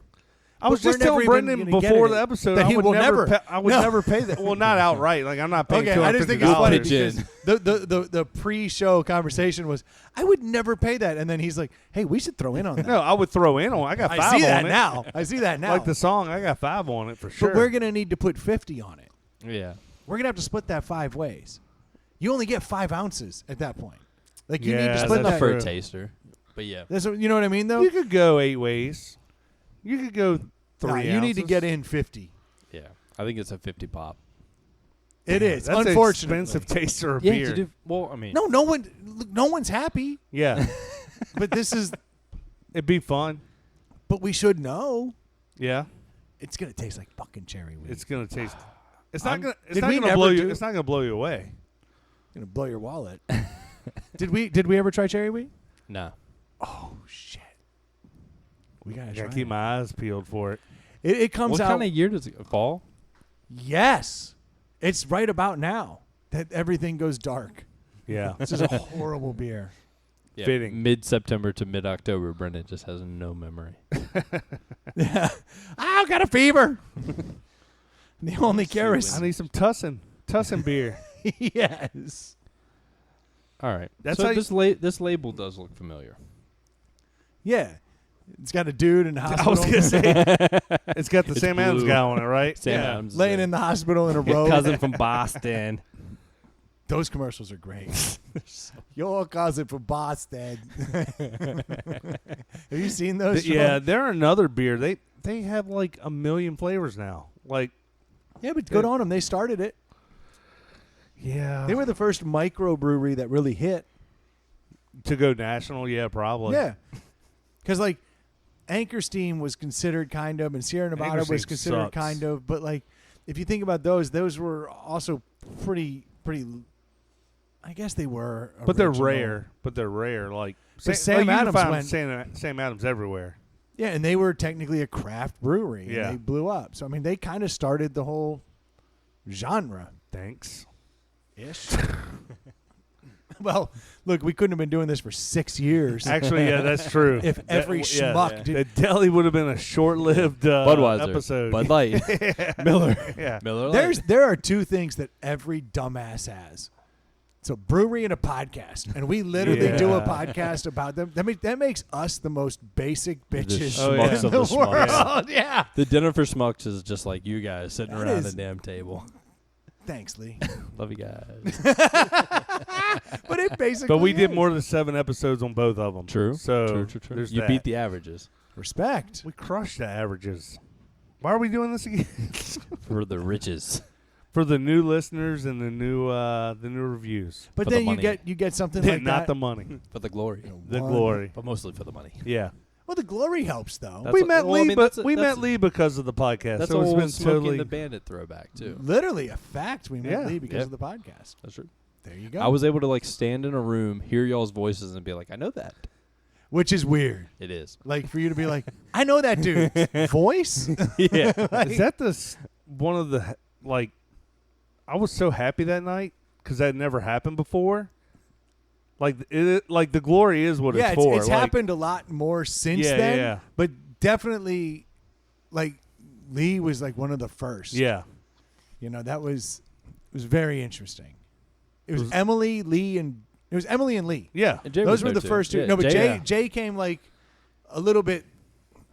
I was But we're just telling never even Brendan gonna get before it. the episode That he will never- I would No. never pay that. Well, not outright. Like I'm not paying. Okay, I just think it's funny $250. because the pre-show conversation was I would never pay that, and then he's like, "Hey, we should throw in on that." No, I would throw in on. I got 5 I see that on it. now. I see that now. Like the song, I got 5 on it for sure. But we're gonna need to put 50 on it. Yeah. We're gonna have to split that 5 ways. You only get 5 ounces at that point. Like you need Yeah, to That's split enough that. for true. a taster. But yeah. That's what, you know what I mean, though. You could go 8 ways. You could go 3 Nah, you need to ounces. get in 50. Yeah. I think it's a 50 pop. It is. That's Unfortunately, an expensive taster of Yeah. beer. Well, I mean. no one's happy. Yeah, But this is. it'd be fun. But we should know Yeah, it's gonna taste like fucking cherry wheat. it's gonna taste. It's not I'm- gonna. It's did not we gonna never blow you. do- It's not gonna blow you away. gonna blow your wallet. Did we ever try cherry wheat? No. Oh shit. We gotta I try. gotta keep it. my eyes peeled for it. It comes What out. kind of year does it fall? Yes, it's right about now that everything goes dark. Yeah, This is a horrible beer. Yeah. Fitting. Mid-September to mid-October, Brendan just has no memory. Yeah, I've got a fever. The only kerosene. I need some Tussin beer. Yes. All right. That's so how this label does look familiar. Yeah, it's got a dude in the I hospital. was gonna say it's got the It's Sam Adams blue. guy on it, right? Sam Yeah, Adams. is laying a in the hospital in a robe. cousin from Boston. Those commercials are great. Your cousin from Boston. Have you seen those? Yeah, Sean? they're another beer. They have like a million flavors now. Like Yeah, but good on them. They started it. Yeah. They were the first microbrewery that really hit. To go national, yeah, probably. Yeah. Because, like, Anchor Steam was considered kind of, and Sierra Nevada Anchor was Steam considered sucks. kind of. But, like, if you think about those were also pretty, I guess they were But they're original. rare. Like, But Sam you can Adams find went- Sam Adams everywhere. Yeah, and they were technically a craft brewery. Yeah. And they blew up. So, I mean, they kind of started the whole genre. Thanks. Ish. Well, look, we couldn't have been doing this for 6 years. Actually, yeah, that's true. If every schmuck did. The deli would have been a short-lived Budweiser, episode. Bud Light, Miller. Yeah. Miller Lite. There are two things that every dumbass has. It's a brewery and a podcast. And we literally do a Yeah. podcast about them. That makes us the most basic bitches schmucks yeah. in of the the schmucks. world. Yeah. The dinner for schmucks is just like you guys sitting That around is- the damn table. Thanks, Lee. Love you guys. But it basically But we did is. more than 7 episodes on both of them. True. So True. there's You that. beat the averages Respect. We crushed the averages. Why are we doing this again? for the riches. For the new listeners and the new reviews. But For the then money. you get something Not like that. the money. For the glory. The One- glory. But mostly for the money. Yeah. Well, the glory helps, though. That's We what- met well, I Lee, mean, but that's a- we that's met a- Lee because of the podcast. That's so it's old been Smokey totally. and the Bandit throwback, too. Literally a fact. We met Yeah. Lee because Yeah. of the podcast. That's true. There you go. I was able to, like, stand in a room, hear y'all's voices, and be like, I know that. Which is weird. It is. Like, for you to be like, I know that dude. Voice? Yeah. Is that one of the like? I was so happy that night because that never happened before. Like like the glory is what Yeah, it's for. it's like, happened a lot more since Yeah, then. yeah. But definitely, like, Lee was like one of the first. Yeah, You know, it was very interesting. It was Was- Emily, Lee, and it was Emily and Lee. yeah. And Jay Those was were there, the too. first two. Yeah, No, but Jay- Jay came like a little bit.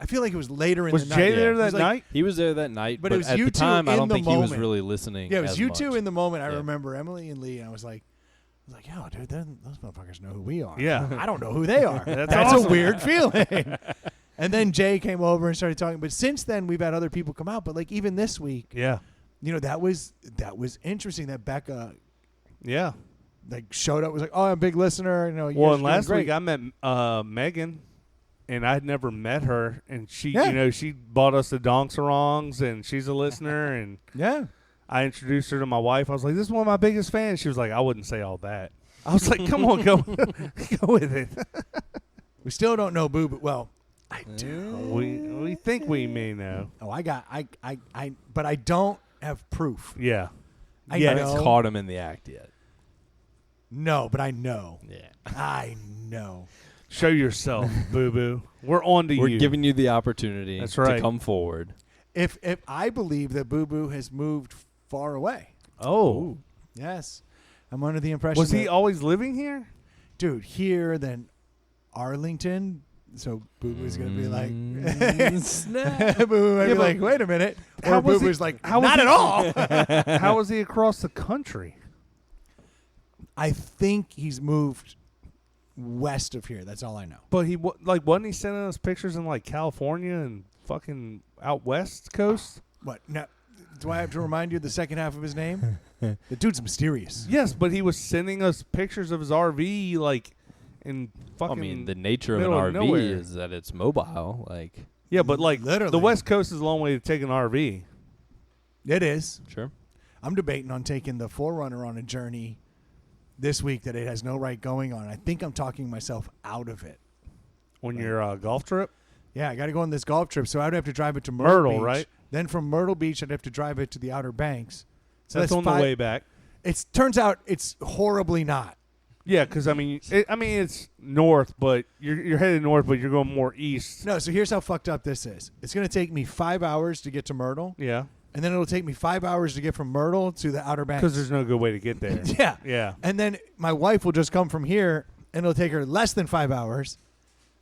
I feel like it was later in Was the Jay night. there It was that like- night? He was there that night, But but it was at you the two time, I in don't the think he was moment. really listening. Yeah, it was as you much. two in the moment. I Yeah. remember Emily and Lee, and I was like, yo, dude, those motherfuckers know who we are. Yeah. I don't know who they are. That's That's a awesome. weird feeling. And then Jay came over and started talking. But since then, we've had other people come out. But like even this week, Yeah, you know, that was interesting that Becca yeah. like showed up, was like, oh, I'm a big listener. You know, you Well, guys are and doing last great. week I met Megan, and I'd never met her, and she, Yeah. you know, she bought us the Donks-a-Rongs, and she's a listener, and Yeah. I introduced her to my wife. I was like, "This is one of my biggest fans." She was like, "I wouldn't say all that." I was like, "Come on, go, go with it." We still don't know Boo, but well, I do. We think we may know. Oh, but I don't have proof. Yeah, I yeah. know. Haven't caught him in the act yet. No, but I know. Yeah. I know. Show yourself, Boo Boo. We're on to We're you. giving you the opportunity That's right. to come forward. If I believe that Boo Boo has moved far away. Oh, Yes. I'm under the impression was he that- always living here? dude, here, then Arlington. So Boo Boo's going to be like, Snap. Boo Boo might Yeah, be but like, wait a minute. how Or was Boo he- Boo's like, how was not he- at all. How was he across the country? I think he's moved west of here. That's all I know. But he wasn't he sending us pictures in like California and fucking out west coast? What? Now, do I have to remind you of the second half of his name? The dude's mysterious. Yes, but he was sending us pictures of his RV like in fucking. I mean, the nature of an middle of RV nowhere. is that it's mobile. Like, yeah, but like Literally. the West Coast is a long way to take an RV. It is. sure. I'm debating on taking the Forerunner on a journey this week that it has no right going on. I think I'm talking myself out of it. On your golf trip? Yeah, I got to go on this golf trip, so I'd have to drive it to Myrtle Beach. right? Then from Myrtle Beach, I'd have to drive it to the Outer Banks. So That's on the way back. It turns out it's horribly not. Yeah, because I mean, it's north, but you're headed north, but you're going more east. No, so here's how fucked up this is. It's going to take me 5 hours to get to Myrtle, Yeah, and then it'll take me 5 hours to get from Myrtle to the Outer Banks. because there's no good way to get there. Yeah. Yeah. And then my wife will just come from here, and it'll take her less than 5 hours,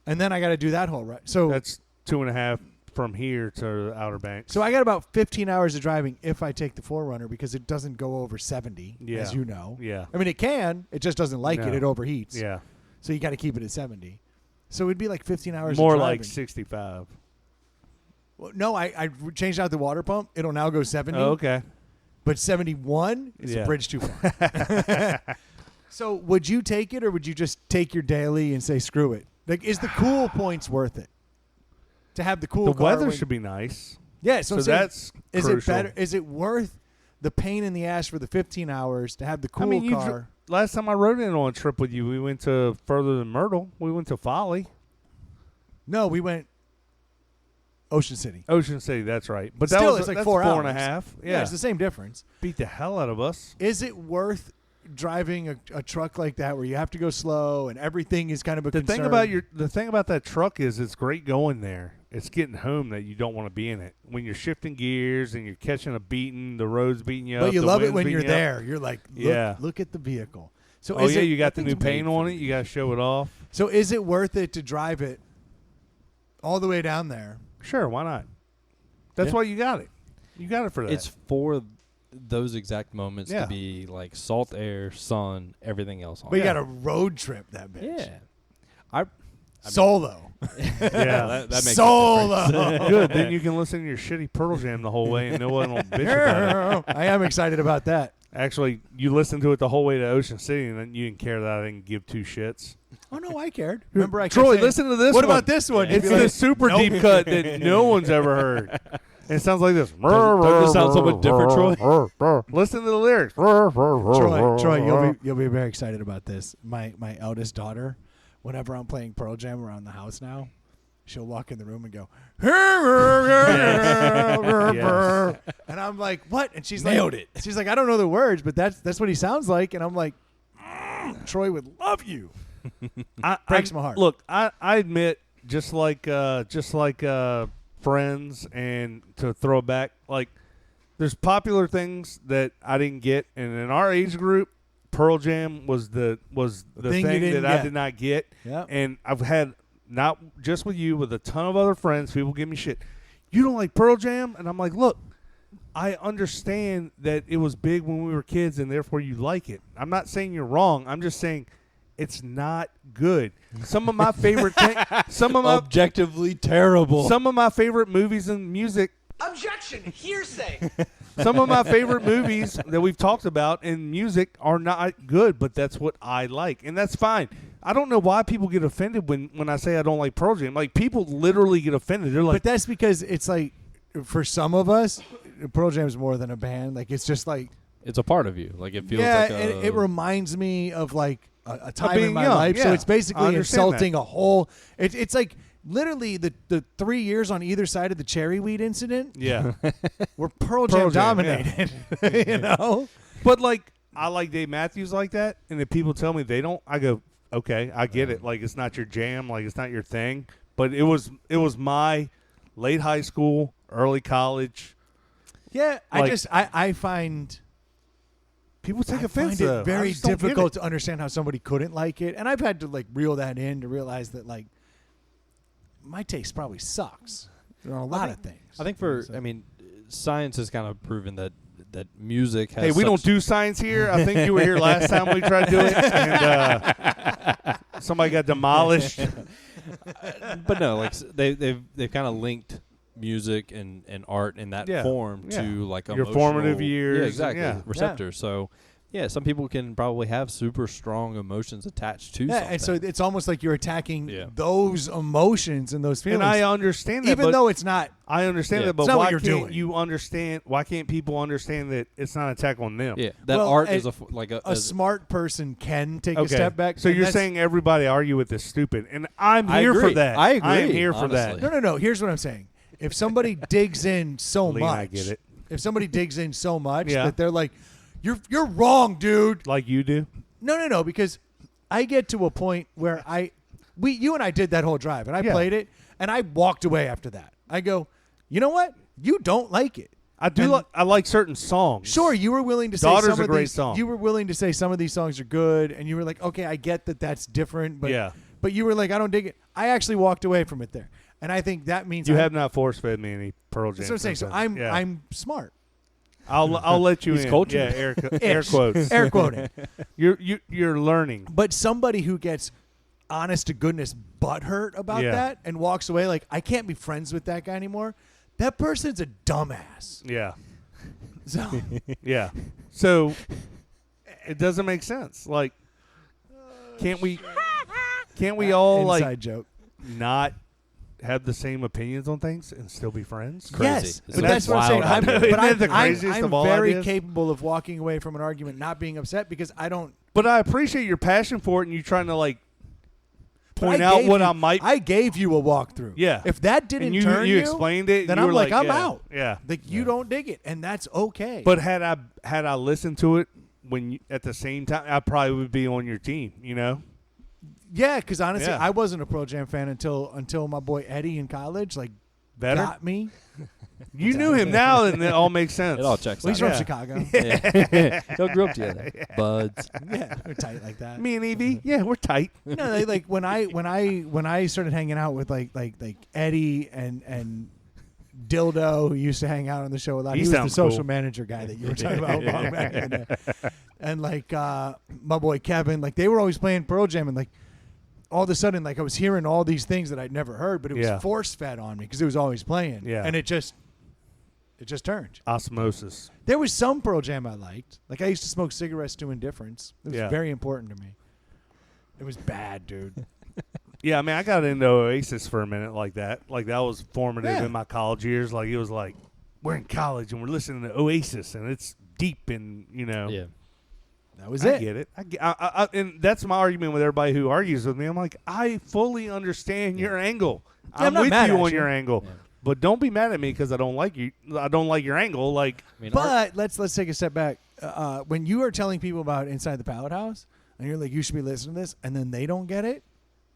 and then I got to do that whole ride. So That's 2.5 from here to the Outer Banks. So I got about 15 hours of driving if I take the Forerunner because it doesn't go over 70, Yeah. as you know. Yeah. I mean, it can. It just doesn't like No. it. It overheats. Yeah. So you got to keep it at 70. So it'd be like 15 hours More of like driving. 65. Well, no, I changed out the water pump. It'll now go 70. Oh, okay. But 71 is a bridge too far. So would you take it, or would you just take your daily and say screw it? Like, is the cool points worth it? To have the cool The car weather when- should be nice. Yeah, so I'm saying, that's is crucial. it better? Is it worth the pain in the ass for the 15 hours to have the cool car? Last time I rode in on a trip with you, we went to further than Myrtle. We went to Folly. No, we went Ocean City. Ocean City, that's right. But Still, that's it's like 4 hours. 4.5. Yeah, it's the same difference. Beat the hell out of us. Is it worth driving a truck like that where you have to go slow and everything is kind of a The concern? thing about that truck is it's great going there. It's getting home that you don't want to be in it. When you're shifting gears and you're catching a beating, the road's beating you up. But you the love it wind's when beating you're you up. there. You're like, look at the vehicle. So Oh, is yeah, it, you got the that new thing's paint made on for it. you. You got to show it off. So is it worth it to drive it all the way down there? Sure, why not? That's Yeah. why you got it. You got it for that. It's for those exact moments Yeah. to be like salt air, sun, everything else on. But you it. got to road trip that bitch. Yeah. I Solo. yeah. that makes a Solo. Good. Then you can listen to your shitty Pearl Jam the whole way and no one will bitch about it. I am excited about that. Actually, you listened to it the whole way to Ocean City and then you didn't care that I didn't give two shits. Oh, no, I cared. Remember, I kept Troy, saying, listen to this what one. about this one? You'd It's be the like, super nope. deep cut that no one's ever heard. And it sounds like this. Doesn't it sound so much different, Troy? Listen to the lyrics. Troy, you'll be very excited about this. My eldest daughter, whenever I'm playing Pearl Jam around the house now, she'll walk in the room and go, Yes. and I'm like, what? And she's Nailed like, it. She's like, I don't know the words, but that's what he sounds like. And I'm like, Troy would love you. Breaks my heart. Look, I admit, just like Friends, and to throw back, like there's popular things that I didn't get, and in our age group, Pearl Jam was the thing you thing didn't that I get. did not get. Yep. And I've had, not just with you, with a ton of other friends, people give me shit. You don't like Pearl Jam? And I'm like, look, I understand that it was big when we were kids, and therefore you like it. I'm not saying you're wrong. I'm just saying it's not good. Some of my favorite objectively terrible. some of my favorite movies and music. Objection! Hearsay! Some of my favorite movies that we've talked about in music are not good, but that's what I like, and that's fine. I don't know why people get offended when I say I don't like Pearl Jam. Like, people literally get offended. They're like, But that's because it's like, for some of us, Pearl Jam's more than a band. Like, it's just like, It's a part of you. Like it feels yeah, like it reminds me of like a time being in my young, life. So yeah. it's I basically understand insulting a whole. It's like literally the 3 years on either side of the cherry weed incident yeah. were Pearl Pearl Jam Jam, dominated. You know, But, like, I like Dave Matthews like that, and if people tell me they don't, I go, okay, I get it. Like, it's not your jam, like, it's not your thing. But it was my late high school, early college. yeah. Like- I find. People take I offense, find it though. I very just don't get difficult it. to understand how somebody couldn't like it, and I've had to like reel that in to realize that like my taste probably sucks on a lot of things. I think science has kind of proven that music has Hey, we don't do science here. I think you were here last time we tried to do it, and somebody got demolished. but no, like they've kind of linked music and art in that Yeah, form yeah. to like Your formative emotional- years, Yeah, exactly. yeah. Receptors. So yeah, some people can probably have super strong emotions attached to Yeah, something. and so it's almost like you're attacking Yeah. those emotions and those feelings. And I understand that, even but though it's not. I understand Yeah. that, but It's not what why you're can't doing. you understand? Why can't people understand that it's not an attack on them? yeah, that Well, art a- is like A smart person can take a Okay. step back. So and you're that's- saying everybody argue with this stupid, and I'm I here for agree. that. I agree, I am here for honestly. that. no. Here's what I'm saying. If somebody digs in so Lee, much, I get it. If somebody digs in so much Yeah. that they're like, "You're wrong, dude." Like you do. No, because I get to a point where you and I did that whole drive, and I Yeah. played it, and I walked away after that. I go, you know what? You don't like it. I do. And- I like certain songs. Sure, you were willing to say Daughter's some a of great these. song. You were willing to say some of these songs are good, and you were like, okay, I get that that's different, but Yeah. but you were like, I don't dig it. I actually walked away from it there, and I think that means You I'm- have not force fed me any Pearl Jam. That's what I'm saying. So since then. Yeah. I'm smart. I'll let you He's in. cultured. Yeah, air quotes. Air quoting. You're learning. But somebody who gets honest to goodness butthurt about Yeah. that and walks away like, I can't be friends with that guy anymore. that person's a dumbass. Yeah. So Yeah. So it doesn't make sense. Like, can't we all inside like joke. not have the same opinions on things and still be friends? Crazy. Yes, It's but a that's what I'm saying. wild idea. Isn't that the I'm craziest of all very ideas? capable of walking away from an argument, not being upset because I don't. But I appreciate your passion for it and you trying to like but point I out gave what you- I might. I gave you a walkthrough. Yeah. If that didn't and you turn you, explained it. then you I'm were like, I'm yeah, out. Yeah. Like you don't dig it, and that's okay. But had I listened to it when at the same time, I probably would be on your team. You know. yeah, because honestly, Yeah. I wasn't a Pearl Jam fan until my boy Eddie in college like Better. got me. You knew him now, and it all makes sense. It all checks Well, he's out. from Chicago. Yeah. Y'all grew up together. Buds. Yeah, we're tight like that. Me and Evie, yeah, we're tight. You know, like when I started hanging out with like Eddie and Dildo, who used to hang out on the show a lot. He He was the sounds social cool. manager guy that you were talking about long back in the day. And like my boy Kevin, like they were always playing Pearl Jam, and like all of a sudden, like I was hearing all these things that I'd never heard, but it was Yeah. force fed on me because it was always playing. Yeah. And it just turned. Osmosis. There was some Pearl Jam I liked. Like I used to smoke cigarettes to indifference. It was Yeah. very important to me. It was bad, dude. Yeah, I mean, I got into Oasis for a minute like that. Like that was formative Yeah. in my college years. Like it was like we're in college and we're listening to Oasis, and it's deep and Yeah. That was I it. get it. And that's my argument with everybody who argues with me. I'm like, I fully understand your angle. Yeah, I'm not with mad you at on you. your angle, Yeah. but don't be mad at me because I don't like you. I don't like your angle. Like, I mean, But let's take a step back. When you are telling people about Inside the Pallet House, and you're like, you should be listening to this, and then they don't get it,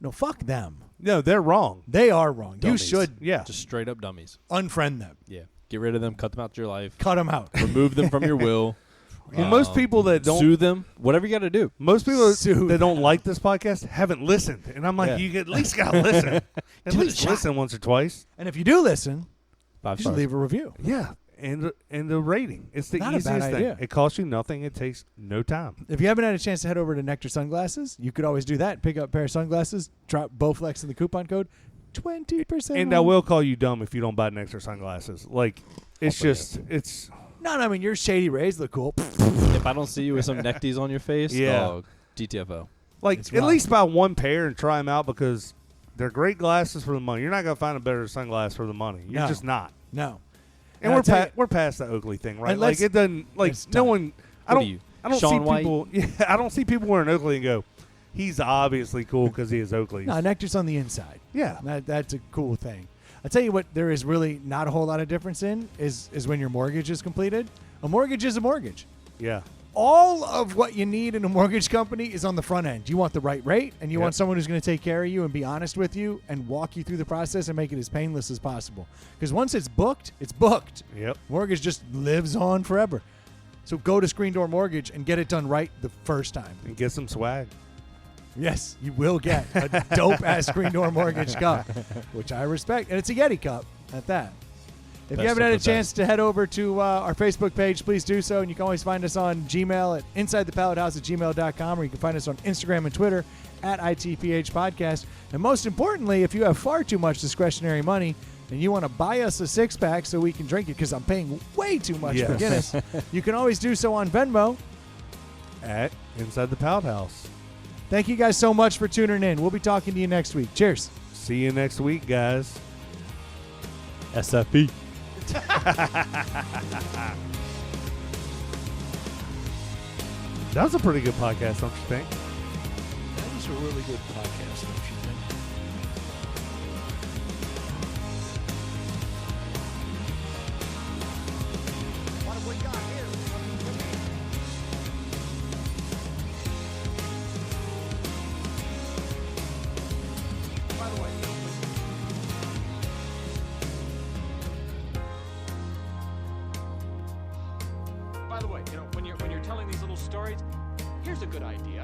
no, fuck them. no, they're wrong. They are wrong. Dummies. You should Yeah, just straight up dummies. unfriend them. Yeah. Get rid of them. Cut them out of your life. Cut them out. Remove them from your will. Well, most people that don't sue them. Whatever you got to do. Most people Sue that don't like this podcast haven't listened, and I'm like, Yeah. you at least gotta listen. At least listen once or twice. And if you do listen, 5 you should stars. leave a review. Yeah, and the rating. It's the Not a bad easiest thing. idea. It costs you nothing. It takes no time. If you haven't had a chance to head over to Nectar Sunglasses, you could always do that. Pick up a pair of sunglasses, drop Bowflex in the coupon code, 20%. And I will call you dumb if you don't buy Nectar sunglasses. Like, it's just it's. No, I mean, your Shady Rays look cool. If I don't see you with some necties on your face, Yeah. GTFO. Like, It's at rough. least buy one pair and try them out because they're great glasses for the money. You're not gonna find a better sunglass for the money. You're No. just not. No. And I'll we're tell you- we're past the Oakley thing, right? And Like let's- it doesn't like it's no done. one. What are you, I don't Shaun see White? people. Yeah, I don't see people wearing Oakley and go, he's obviously cool because he has Oakley. No, Nectar's on the inside. Yeah. That's a cool thing. I tell you what, there is really not a whole lot of difference in is when your mortgage is completed. A mortgage is a mortgage. Yeah. All of what you need in a mortgage company is on the front end. You want the right rate, and you Yep. want someone who's going to take care of you and be honest with you and walk you through the process and make it as painless as possible. Because once it's booked, it's booked. Yep. Mortgage just lives on forever. So go to Screen Door Mortgage and get it done right the first time. And get some swag. Yes, you will get a dope-ass Screen Door Mortgage cup, which I respect. And it's a Yeti cup at that. If you Best haven't of had a the chance best. to head over to our Facebook page, please do so. And you can always find us on Gmail at InsideThePalletHouse@gmail.com, or you can find us on Instagram and Twitter at ITPH Podcast. And most importantly, if you have far too much discretionary money and you want to buy us a six-pack so we can drink it because I'm paying way too much for Yes. Guinness, you can always do so on Venmo. At Inside the Pout House. Thank you guys so much for tuning in. We'll be talking to you next week. Cheers. See you next week, guys. SFP. That was a pretty good podcast, don't you think? That was a really good podcast, don't you think? What have we got here? By the way, when you're telling these little stories, here's a good idea.